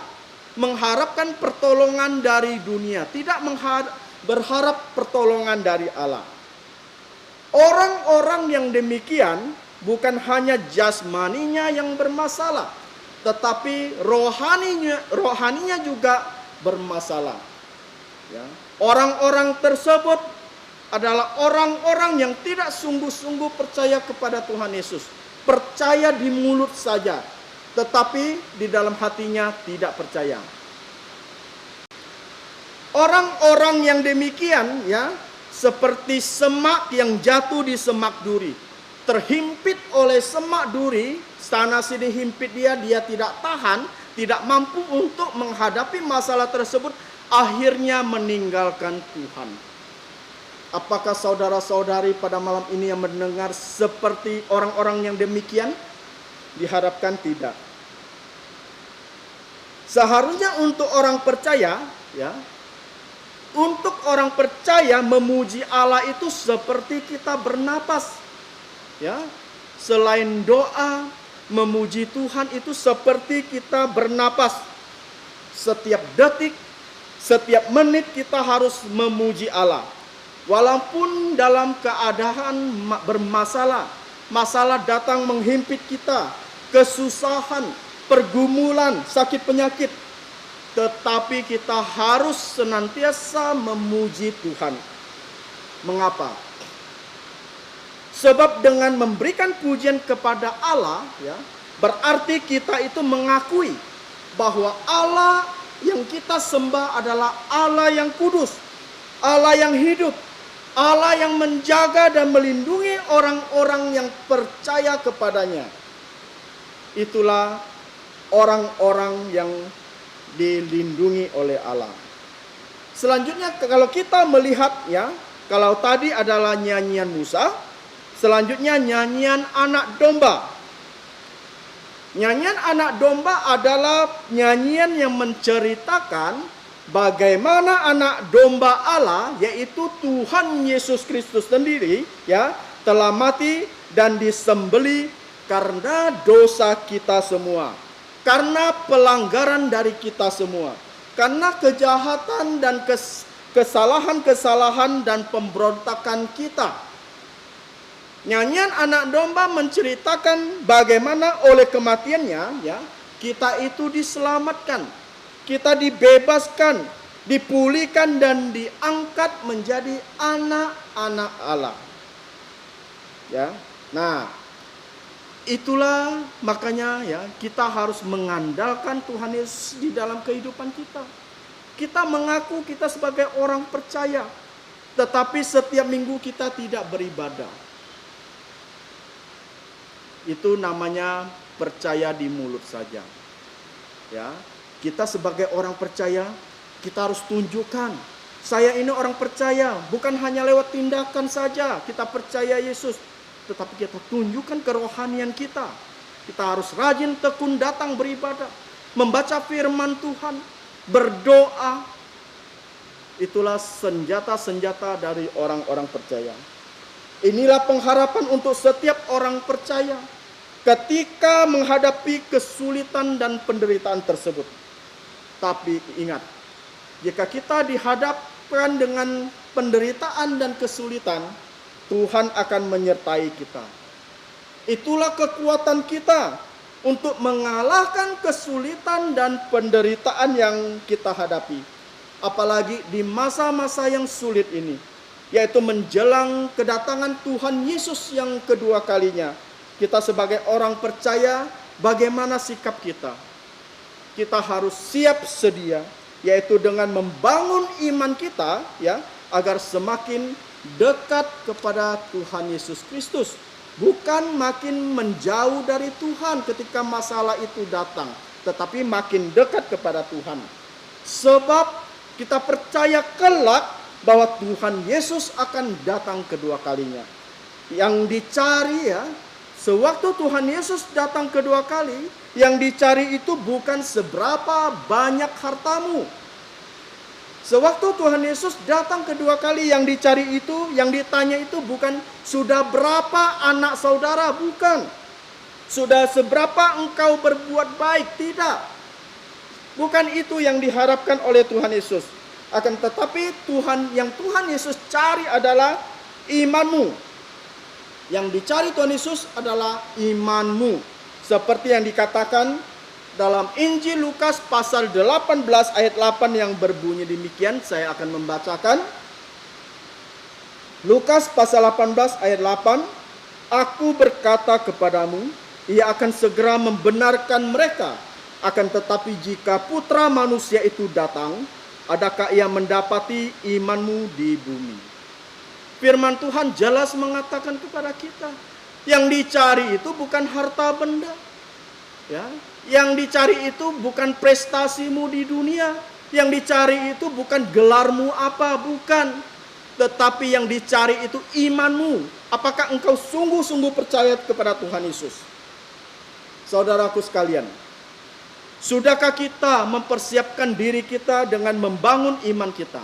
mengharapkan pertolongan dari dunia, tidak berharap pertolongan dari Allah. Orang-orang yang demikian bukan hanya jasmaninya yang bermasalah, tetapi rohaninya juga bermasalah. Ya. Orang-orang tersebut adalah orang-orang yang tidak sungguh-sungguh percaya kepada Tuhan Yesus. Percaya di mulut saja, tetapi di dalam hatinya tidak percaya. Orang-orang yang demikian, ya, seperti semak yang jatuh di semak duri, terhimpit oleh semak duri, sana sini himpit dia tidak tahan, tidak mampu untuk menghadapi masalah tersebut, akhirnya meninggalkan Tuhan. Apakah saudara-saudari pada malam ini yang mendengar seperti orang-orang yang demikian? Diharapkan tidak. Seharusnya untuk orang percaya, ya, untuk orang percaya memuji Allah itu seperti kita bernapas. Ya, selain doa, memuji Tuhan itu seperti kita bernapas. Setiap detik, setiap menit kita harus memuji Allah. Walaupun dalam keadaan bermasalah, masalah datang menghimpit kita, kesusahan, pergumulan, sakit penyakit, tetapi kita harus senantiasa memuji Tuhan. Mengapa? Sebab dengan memberikan pujian kepada Allah, ya, berarti kita itu mengakui bahwa Allah yang kita sembah adalah Allah yang kudus, Allah yang hidup, Allah yang menjaga dan melindungi orang-orang yang percaya kepadanya. Itulah orang-orang yang dilindungi oleh Allah. Selanjutnya kalau kita melihat, ya, kalau tadi adalah nyanyian Musa, selanjutnya nyanyian anak domba. Nyanyian anak domba adalah nyanyian yang menceritakan bagaimana anak domba Allah, yaitu Tuhan Yesus Kristus sendiri, ya, telah mati dan disembelih karena dosa kita semua, karena pelanggaran dari kita semua, karena kejahatan dan kesalahan-kesalahan dan pemberontakan kita. Nyanyian anak domba menceritakan bagaimana oleh kematiannya, ya, kita itu diselamatkan, kita dibebaskan, dipulihkan dan diangkat menjadi anak-anak Allah. Ya. Nah, itulah makanya, ya, kita harus mengandalkan Tuhan Yesus di dalam kehidupan kita. Kita mengaku kita sebagai orang percaya, tetapi setiap minggu kita tidak beribadah. Itu namanya percaya di mulut saja. Ya, kita sebagai orang percaya, kita harus tunjukkan, saya ini orang percaya, bukan hanya lewat tindakan saja kita percaya Yesus, tetapi kita tunjukkan kerohanian kita. Kita harus rajin tekun datang beribadah, membaca firman Tuhan, berdoa. Itulah senjata-senjata dari orang-orang percaya. Inilah pengharapan untuk setiap orang percaya ketika menghadapi kesulitan dan penderitaan tersebut. Tapi ingat, jika kita dihadapkan dengan penderitaan dan kesulitan, Tuhan akan menyertai kita. Itulah kekuatan kita untuk mengalahkan kesulitan dan penderitaan yang kita hadapi. Apalagi di masa-masa yang sulit ini, yaitu menjelang kedatangan Tuhan Yesus yang kedua kalinya. Kita sebagai orang percaya, bagaimana sikap kita? Kita harus siap sedia, yaitu dengan membangun iman kita, ya, agar semakin dekat kepada Tuhan Yesus Kristus. Bukan makin menjauh dari Tuhan ketika masalah itu datang, tetapi makin dekat kepada Tuhan. Sebab kita percaya kelak bahwa Tuhan Yesus akan datang kedua kalinya. Yang dicari, ya, sewaktu Tuhan Yesus datang kedua kali, yang dicari itu bukan seberapa banyak hartamu. Sewaktu Tuhan Yesus datang kedua kali, yang dicari itu, yang ditanya itu bukan sudah berapa anak saudara, bukan. Sudah seberapa engkau berbuat baik, tidak. Bukan itu yang diharapkan oleh Tuhan Yesus. Akan tetapi yang Tuhan Yesus cari adalah imanmu. Yang dicari Tuhan Yesus adalah imanmu. Seperti yang dikatakan dalam Injil Lukas pasal 18 ayat 8 yang berbunyi demikian, saya akan membacakan. Lukas pasal 18 ayat 8, "Aku berkata kepadamu, ia akan segera membenarkan mereka. Akan tetapi jika Putra Manusia itu datang, adakah ia mendapati imanmu di bumi?" Firman Tuhan jelas mengatakan kepada kita, yang dicari itu bukan harta benda, ya. Yang dicari itu bukan prestasimu di dunia, yang dicari itu bukan gelarmu apa, bukan. Tetapi yang dicari itu imanmu. Apakah engkau sungguh-sungguh percaya kepada Tuhan Yesus? Saudaraku sekalian, sudahkah kita mempersiapkan diri kita dengan membangun iman kita?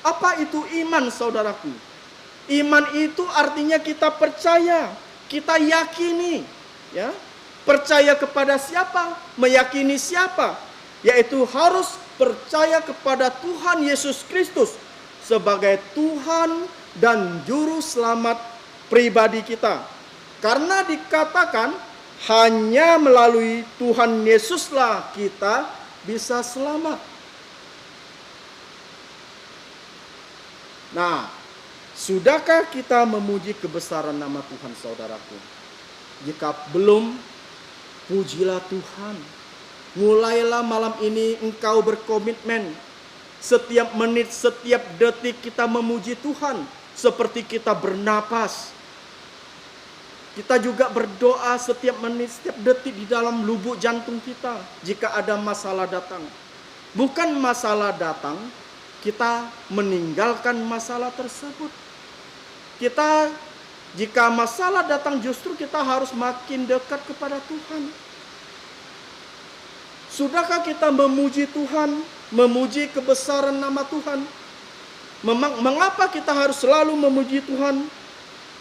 Apa itu iman, saudaraku? Iman itu artinya kita percaya, kita yakini, ya. Percaya kepada siapa? Meyakini siapa? Yaitu harus percaya kepada Tuhan Yesus Kristus sebagai Tuhan dan Juru Selamat pribadi kita. Karena dikatakan hanya melalui Tuhan Yesuslah kita bisa selamat. Nah, sudahkah kita memuji kebesaran nama Tuhan, saudaraku? Jika belum, pujilah Tuhan. Mulailah malam ini engkau berkomitmen. Setiap menit, setiap detik kita memuji Tuhan. Seperti kita bernapas. Kita juga berdoa setiap menit, setiap detik di dalam lubuk jantung kita. Jika ada masalah datang. Bukan masalah datang, kita meninggalkan masalah tersebut. Jika masalah datang, justru kita harus makin dekat kepada Tuhan. Sudahkah kita memuji Tuhan, memuji kebesaran nama Tuhan? Mengapa kita harus selalu memuji Tuhan?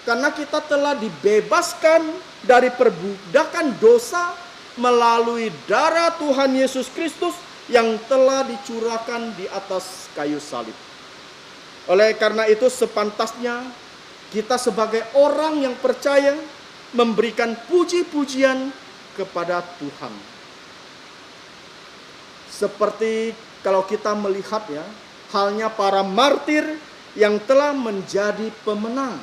Karena kita telah dibebaskan dari perbudakan dosa melalui darah Tuhan Yesus Kristus yang telah dicurahkan di atas kayu salib. Oleh karena itu sepantasnya kita sebagai orang yang percaya memberikan puji-pujian kepada Tuhan. Seperti kalau kita melihat, ya, halnya para martir yang telah menjadi pemenang.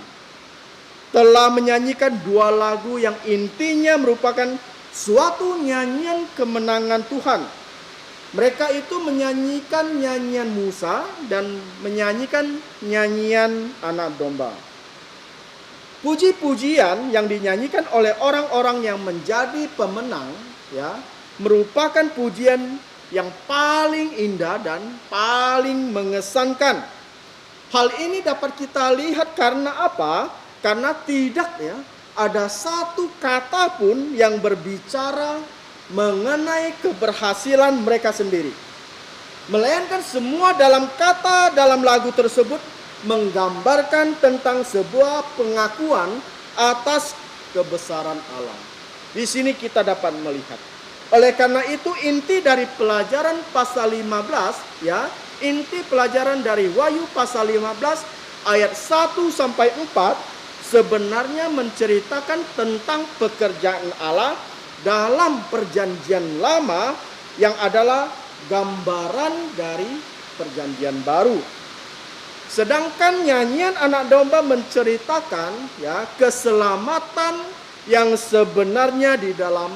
Telah menyanyikan 2 lagu yang intinya merupakan suatu nyanyian kemenangan Tuhan. Mereka itu menyanyikan nyanyian Musa dan menyanyikan nyanyian anak domba. Puji-pujian yang dinyanyikan oleh orang-orang yang menjadi pemenang, ya, merupakan pujian yang paling indah dan paling mengesankan. Hal ini dapat kita lihat karena apa? Karena tidak, ya, ada satu kata pun yang berbicara mengenai keberhasilan mereka sendiri. Melainkan semua dalam lagu tersebut menggambarkan tentang sebuah pengakuan atas kebesaran Allah. Di sini kita dapat melihat. Oleh karena itu inti dari pelajaran pasal 15 ya, inti pelajaran dari Wahyu pasal 15 ayat 1 sampai 4 sebenarnya menceritakan tentang pekerjaan Allah dalam perjanjian lama yang adalah gambaran dari perjanjian baru. Sedangkan nyanyian anak domba menceritakan ya keselamatan yang sebenarnya di dalam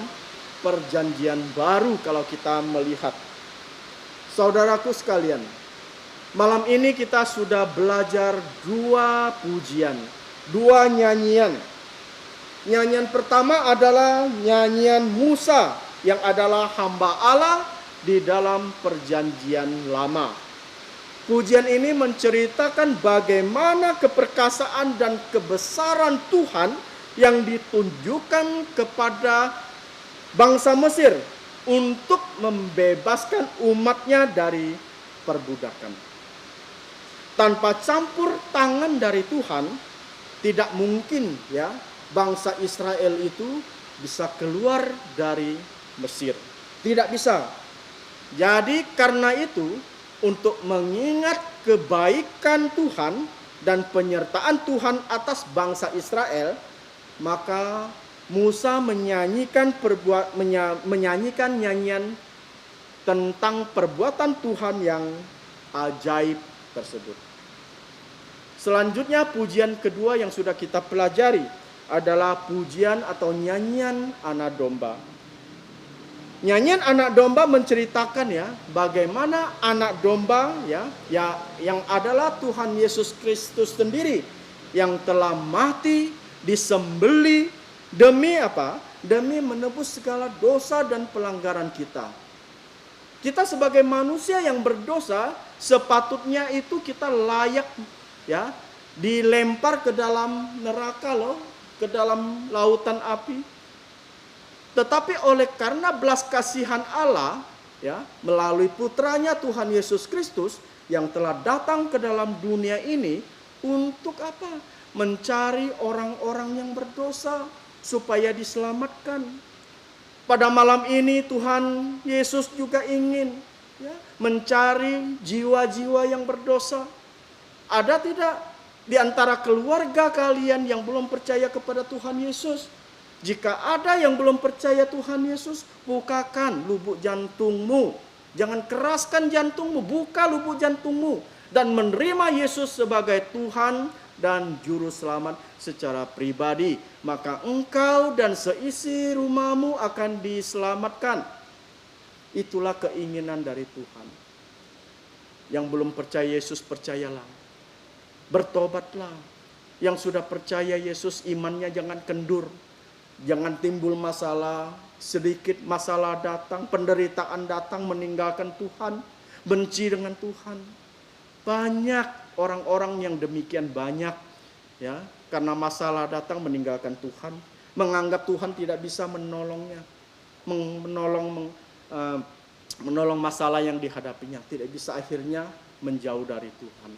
perjanjian baru kalau kita melihat. Saudaraku sekalian, malam ini kita sudah belajar dua pujian, dua nyanyian. Nyanyian pertama adalah nyanyian Musa yang adalah hamba Allah di dalam perjanjian lama. Pujian ini menceritakan bagaimana keperkasaan dan kebesaran Tuhan yang ditunjukkan kepada bangsa Mesir untuk membebaskan umatnya dari perbudakan. Tanpa campur tangan dari Tuhan, tidak mungkin ya bangsa Israel itu bisa keluar dari Mesir. Tidak bisa. Jadi karena itu, untuk mengingat kebaikan Tuhan dan penyertaan Tuhan atas bangsa Israel, maka Musa menyanyikan nyanyian tentang perbuatan Tuhan yang ajaib tersebut. Selanjutnya pujian kedua yang sudah kita pelajari adalah pujian atau nyanyian anak domba. Nyanyian anak domba menceritakan ya bagaimana anak domba ya yang adalah Tuhan Yesus Kristus sendiri yang telah mati disembelih demi apa? Demi menebus segala dosa dan pelanggaran kita. Kita sebagai manusia yang berdosa sepatutnya itu kita layak ya dilempar ke dalam neraka loh, ke dalam lautan api. Tetapi oleh karena belas kasihan Allah ya melalui putranya Tuhan Yesus Kristus yang telah datang ke dalam dunia ini untuk apa? Mencari orang-orang yang berdosa supaya diselamatkan. Pada malam ini Tuhan Yesus juga ingin ya, mencari jiwa-jiwa yang berdosa. Ada tidak di antara keluarga kalian yang belum percaya kepada Tuhan Yesus? Jika ada yang belum percaya Tuhan Yesus, bukakan lubuk jantungmu. Jangan keraskan jantungmu, buka lubuk jantungmu dan menerima Yesus sebagai Tuhan dan juru selamat secara pribadi, maka engkau dan seisi rumahmu akan diselamatkan. Itulah keinginan dari Tuhan. Yang belum percaya Yesus, percayalah. Bertobatlah. Yang sudah percaya Yesus, imannya jangan kendur. Jangan timbul masalah, sedikit masalah datang, penderitaan datang, meninggalkan Tuhan, benci dengan Tuhan. Banyak orang-orang yang demikian banyak ya, karena masalah datang meninggalkan Tuhan, menganggap Tuhan tidak bisa menolongnya, menolong masalah yang dihadapinya, tidak bisa, akhirnya menjauh dari Tuhan.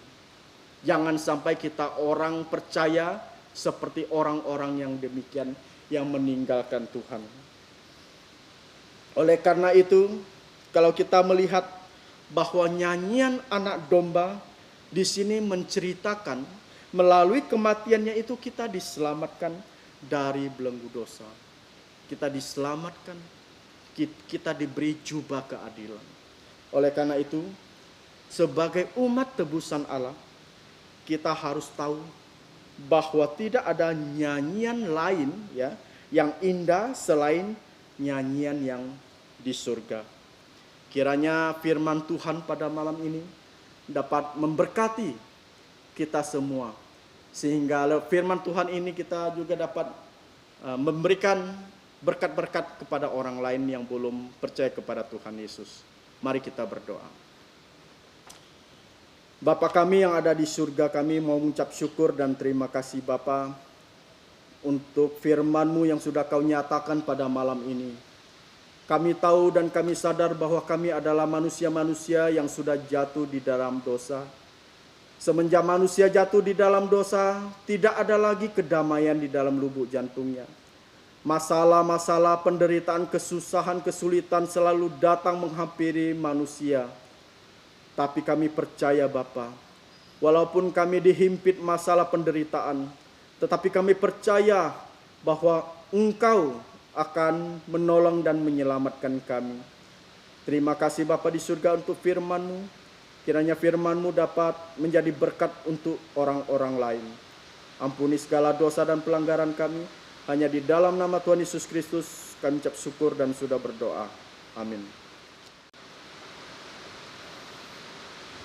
Jangan sampai kita orang percaya seperti orang-orang yang demikian yang meninggalkan Tuhan. Oleh karena itu, kalau kita melihat bahwa nyanyian anak domba di sini menceritakan melalui kematiannya itu kita diselamatkan dari belenggu dosa. Kita diselamatkan, kita diberi jubah keadilan. Oleh karena itu, sebagai umat tebusan Allah, kita harus tahu bahwa tidak ada nyanyian lain ya yang indah selain nyanyian yang di surga. Kiranya firman Tuhan pada malam ini dapat memberkati kita semua, sehingga firman Tuhan ini kita juga dapat memberikan berkat-berkat kepada orang lain yang belum percaya kepada Tuhan Yesus. Mari kita berdoa. Bapa kami yang ada di surga, kami mau mengucap syukur dan terima kasih Bapa untuk firman-Mu yang sudah Kau nyatakan pada malam ini. Kami tahu dan kami sadar bahwa kami adalah manusia-manusia yang sudah jatuh di dalam dosa. Semenjak manusia jatuh di dalam dosa, tidak ada lagi kedamaian di dalam lubuk jantungnya. Masalah-masalah, penderitaan, kesusahan, kesulitan selalu datang menghampiri manusia. Tapi kami percaya Bapa, walaupun kami dihimpit masalah penderitaan, tetapi kami percaya bahwa Engkau akan menolong dan menyelamatkan kami. Terima kasih Bapa di surga untuk firman-Mu. Kiranya firman-Mu dapat menjadi berkat untuk orang-orang lain. Ampuni segala dosa dan pelanggaran kami. Hanya di dalam nama Tuhan Yesus Kristus kami ucap syukur dan sudah berdoa. Amin.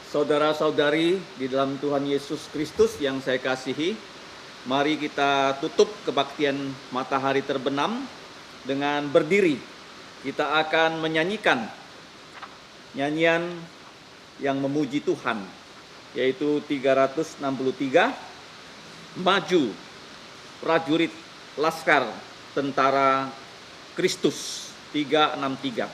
Saudara-saudari di dalam Tuhan Yesus Kristus yang saya kasihi, mari kita tutup kebaktian matahari terbenam dengan berdiri. Kita akan menyanyikan nyanyian yang memuji Tuhan, yaitu 363, Maju Prajurit Laskar Tentara Kristus, 363.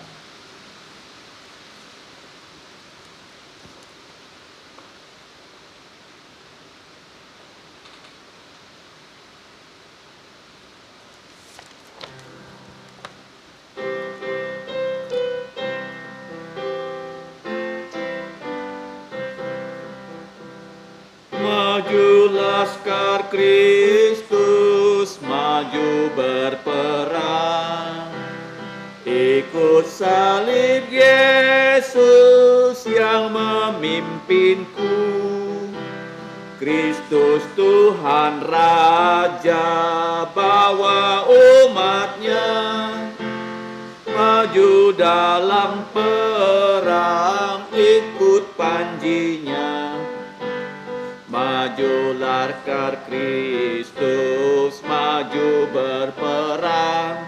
Maju laskar Kristus, maju berperang, ikut salib Yesus yang memimpinku. Kristus Tuhan Raja bawa umatnya, maju dalam perang, ikut panjinya. Maju laskar Kristus, maju berperang,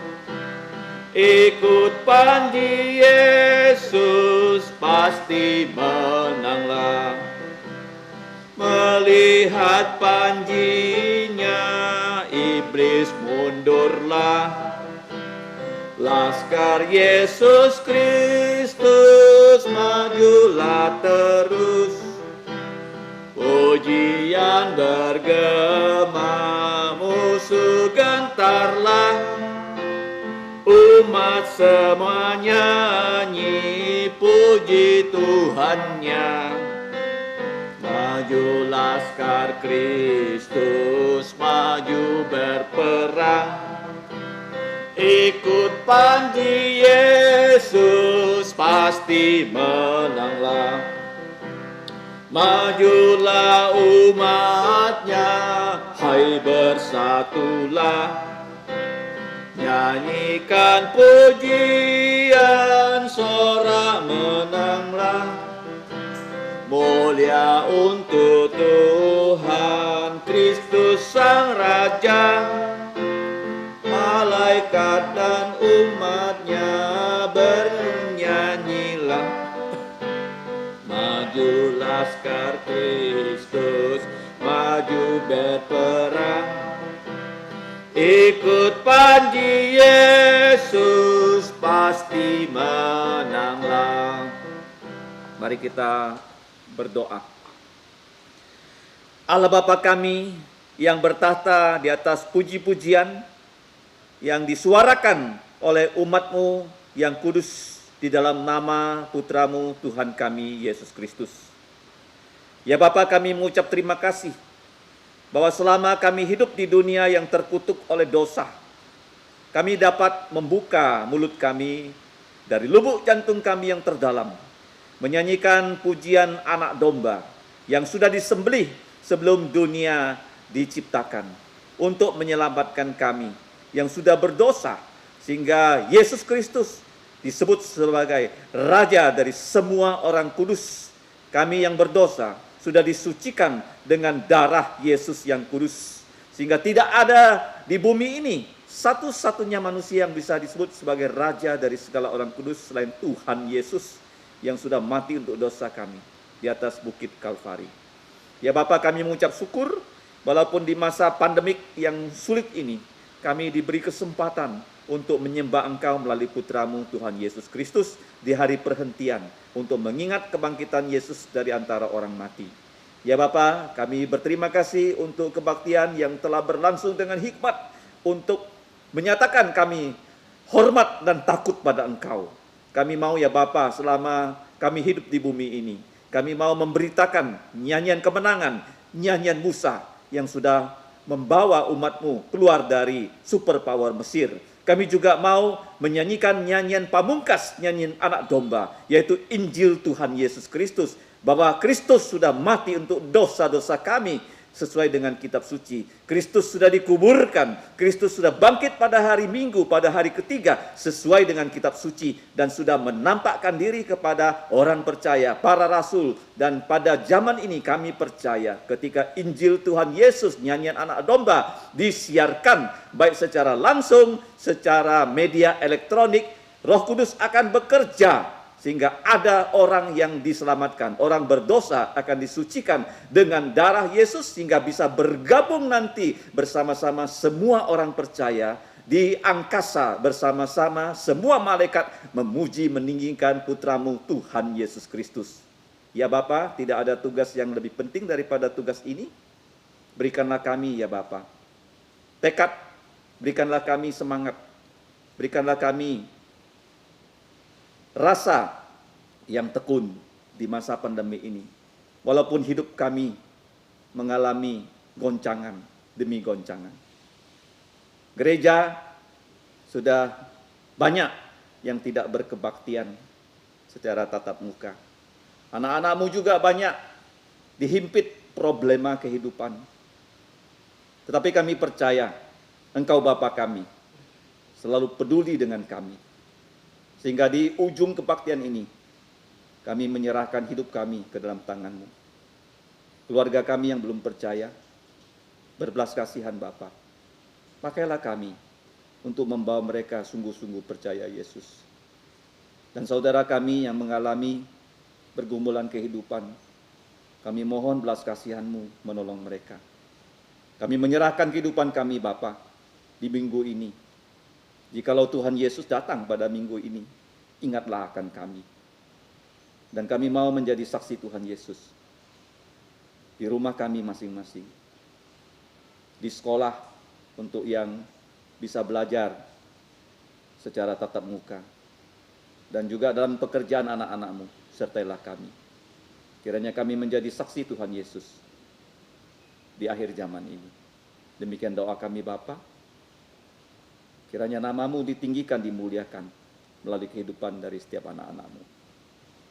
ikut panji Yesus, pasti menanglah. Melihat panjinya, iblis mundurlah. Laskar Yesus Kristus, majulah terus. Pujian bergema, musuh gentarlah. Umat semua nyanyi, puji Tuhannya. Maju laskar Kristus, maju berperang, ikut panji Yesus, pasti menanglah. Majulah umatnya, hai bersatulah, nyanyikan pujian, sorak menanglah. Mulia untuk Tuhan Kristus Sang Raja, malaikat dan umatnya bernyanyilah. Maju laskar Kristus, maju berperang, ikut panji Yesus, pasti menanglah. Mari kita berdoa. Allah Bapa kami yang bertahta di atas puji-pujian yang disuarakan oleh umat-Mu yang kudus di dalam nama Putra-Mu Tuhan kami Yesus Kristus. Ya Bapa, kami mengucap terima kasih bahwa selama kami hidup di dunia yang terkutuk oleh dosa, kami dapat membuka mulut kami dari lubuk jantung kami yang terdalam, menyanyikan pujian anak domba yang sudah disembelih sebelum dunia diciptakan untuk menyelamatkan kami yang sudah berdosa, sehingga Yesus Kristus disebut sebagai Raja dari semua orang kudus. Kami yang berdosa sudah disucikan dengan darah Yesus yang kudus, sehingga tidak ada di bumi ini satu-satunya manusia yang bisa disebut sebagai Raja dari segala orang kudus selain Tuhan Yesus yang sudah mati untuk dosa kami di atas bukit Kalvari. Ya Bapa, kami mengucap syukur walaupun di masa pandemik yang sulit ini kami diberi kesempatan untuk menyembah Engkau melalui Putra-Mu Tuhan Yesus Kristus di hari perhentian untuk mengingat kebangkitan Yesus dari antara orang mati. Ya Bapa, kami berterima kasih untuk kebaktian yang telah berlangsung dengan hikmat untuk menyatakan kami hormat dan takut pada Engkau. Kami mau ya Bapa, selama kami hidup di bumi ini, kami mau memberitakan nyanyian kemenangan, nyanyian Musa yang sudah membawa umat-Mu keluar dari superpower Mesir. Kami juga mau menyanyikan nyanyian pamungkas, nyanyian anak domba, yaitu Injil Tuhan Yesus Kristus, bahwa Kristus sudah mati untuk dosa-dosa kami sesuai dengan kitab suci. Kristus sudah dikuburkan, Kristus sudah bangkit pada hari Minggu, pada hari ketiga sesuai dengan kitab suci, dan sudah menampakkan diri kepada orang percaya, para rasul. Dan pada zaman ini kami percaya ketika Injil Tuhan Yesus, nyanyian anak domba, disiarkan baik secara langsung, secara media elektronik, Roh Kudus akan bekerja sehingga ada orang yang diselamatkan, orang berdosa akan disucikan dengan darah Yesus, sehingga bisa bergabung nanti bersama-sama semua orang percaya di angkasa, bersama-sama semua malaikat memuji meninggikan putra-Mu Tuhan Yesus Kristus. Ya Bapa, tidak ada tugas yang lebih penting daripada tugas ini. Berikanlah kami ya Bapa tekad, berikanlah kami semangat, berikanlah kami rasa yang tekun di masa pandemi ini. Walaupun hidup kami mengalami goncangan demi goncangan. Gereja sudah banyak yang tidak berkebaktian secara tatap muka. Anak-anak-Mu juga banyak dihimpit problema kehidupan. Tetapi kami percaya Engkau Bapa kami selalu peduli dengan kami. Sehingga di ujung kebaktian ini, kami menyerahkan hidup kami ke dalam tangan-Mu. Keluarga kami yang belum percaya, berbelas kasihan Bapa. Pakailah kami untuk membawa mereka sungguh-sungguh percaya Yesus. Dan saudara kami yang mengalami pergumulan kehidupan, kami mohon belas kasihan-Mu menolong mereka. Kami menyerahkan kehidupan kami Bapa di minggu ini. Jikalau Tuhan Yesus datang pada minggu ini, ingatlah akan kami. Dan kami mau menjadi saksi Tuhan Yesus di rumah kami masing-masing, di sekolah untuk yang bisa belajar secara tatap muka, dan juga dalam pekerjaan anak-anak-Mu, sertailah kami. Kiranya kami menjadi saksi Tuhan Yesus di akhir zaman ini. Demikian doa kami Bapa. Kiranya nama-Mu ditinggikan, dimuliakan melalui kehidupan dari setiap anak-anak-Mu.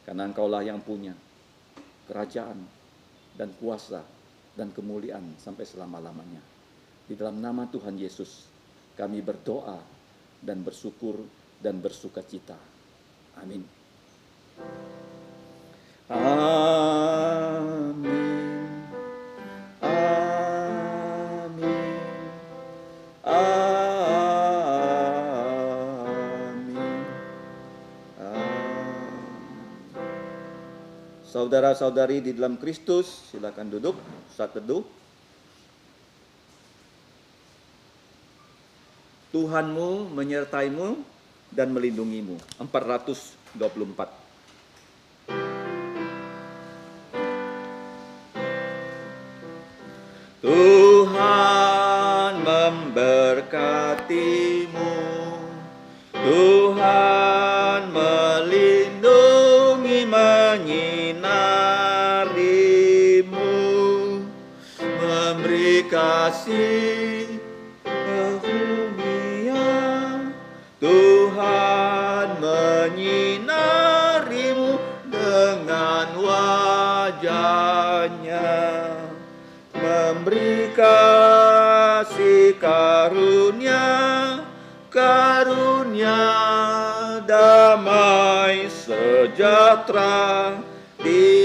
Karena Engkaulah yang punya kerajaan dan kuasa dan kemuliaan sampai selama-lamanya. Di dalam nama Tuhan Yesus kami berdoa dan bersyukur dan bersukacita. Amin. Amin. Saudara-saudari di dalam Kristus, silakan duduk saat teduh. Tuhanmu menyertaimu dan melindungimu. 424. Tuhan memberkatimu. Tuhan melindungi, menyinarimu, memberi kasih karunia. Tuhan menyinarimu dengan wajahnya, memberi kasih karunia, karunia damai sejahtera di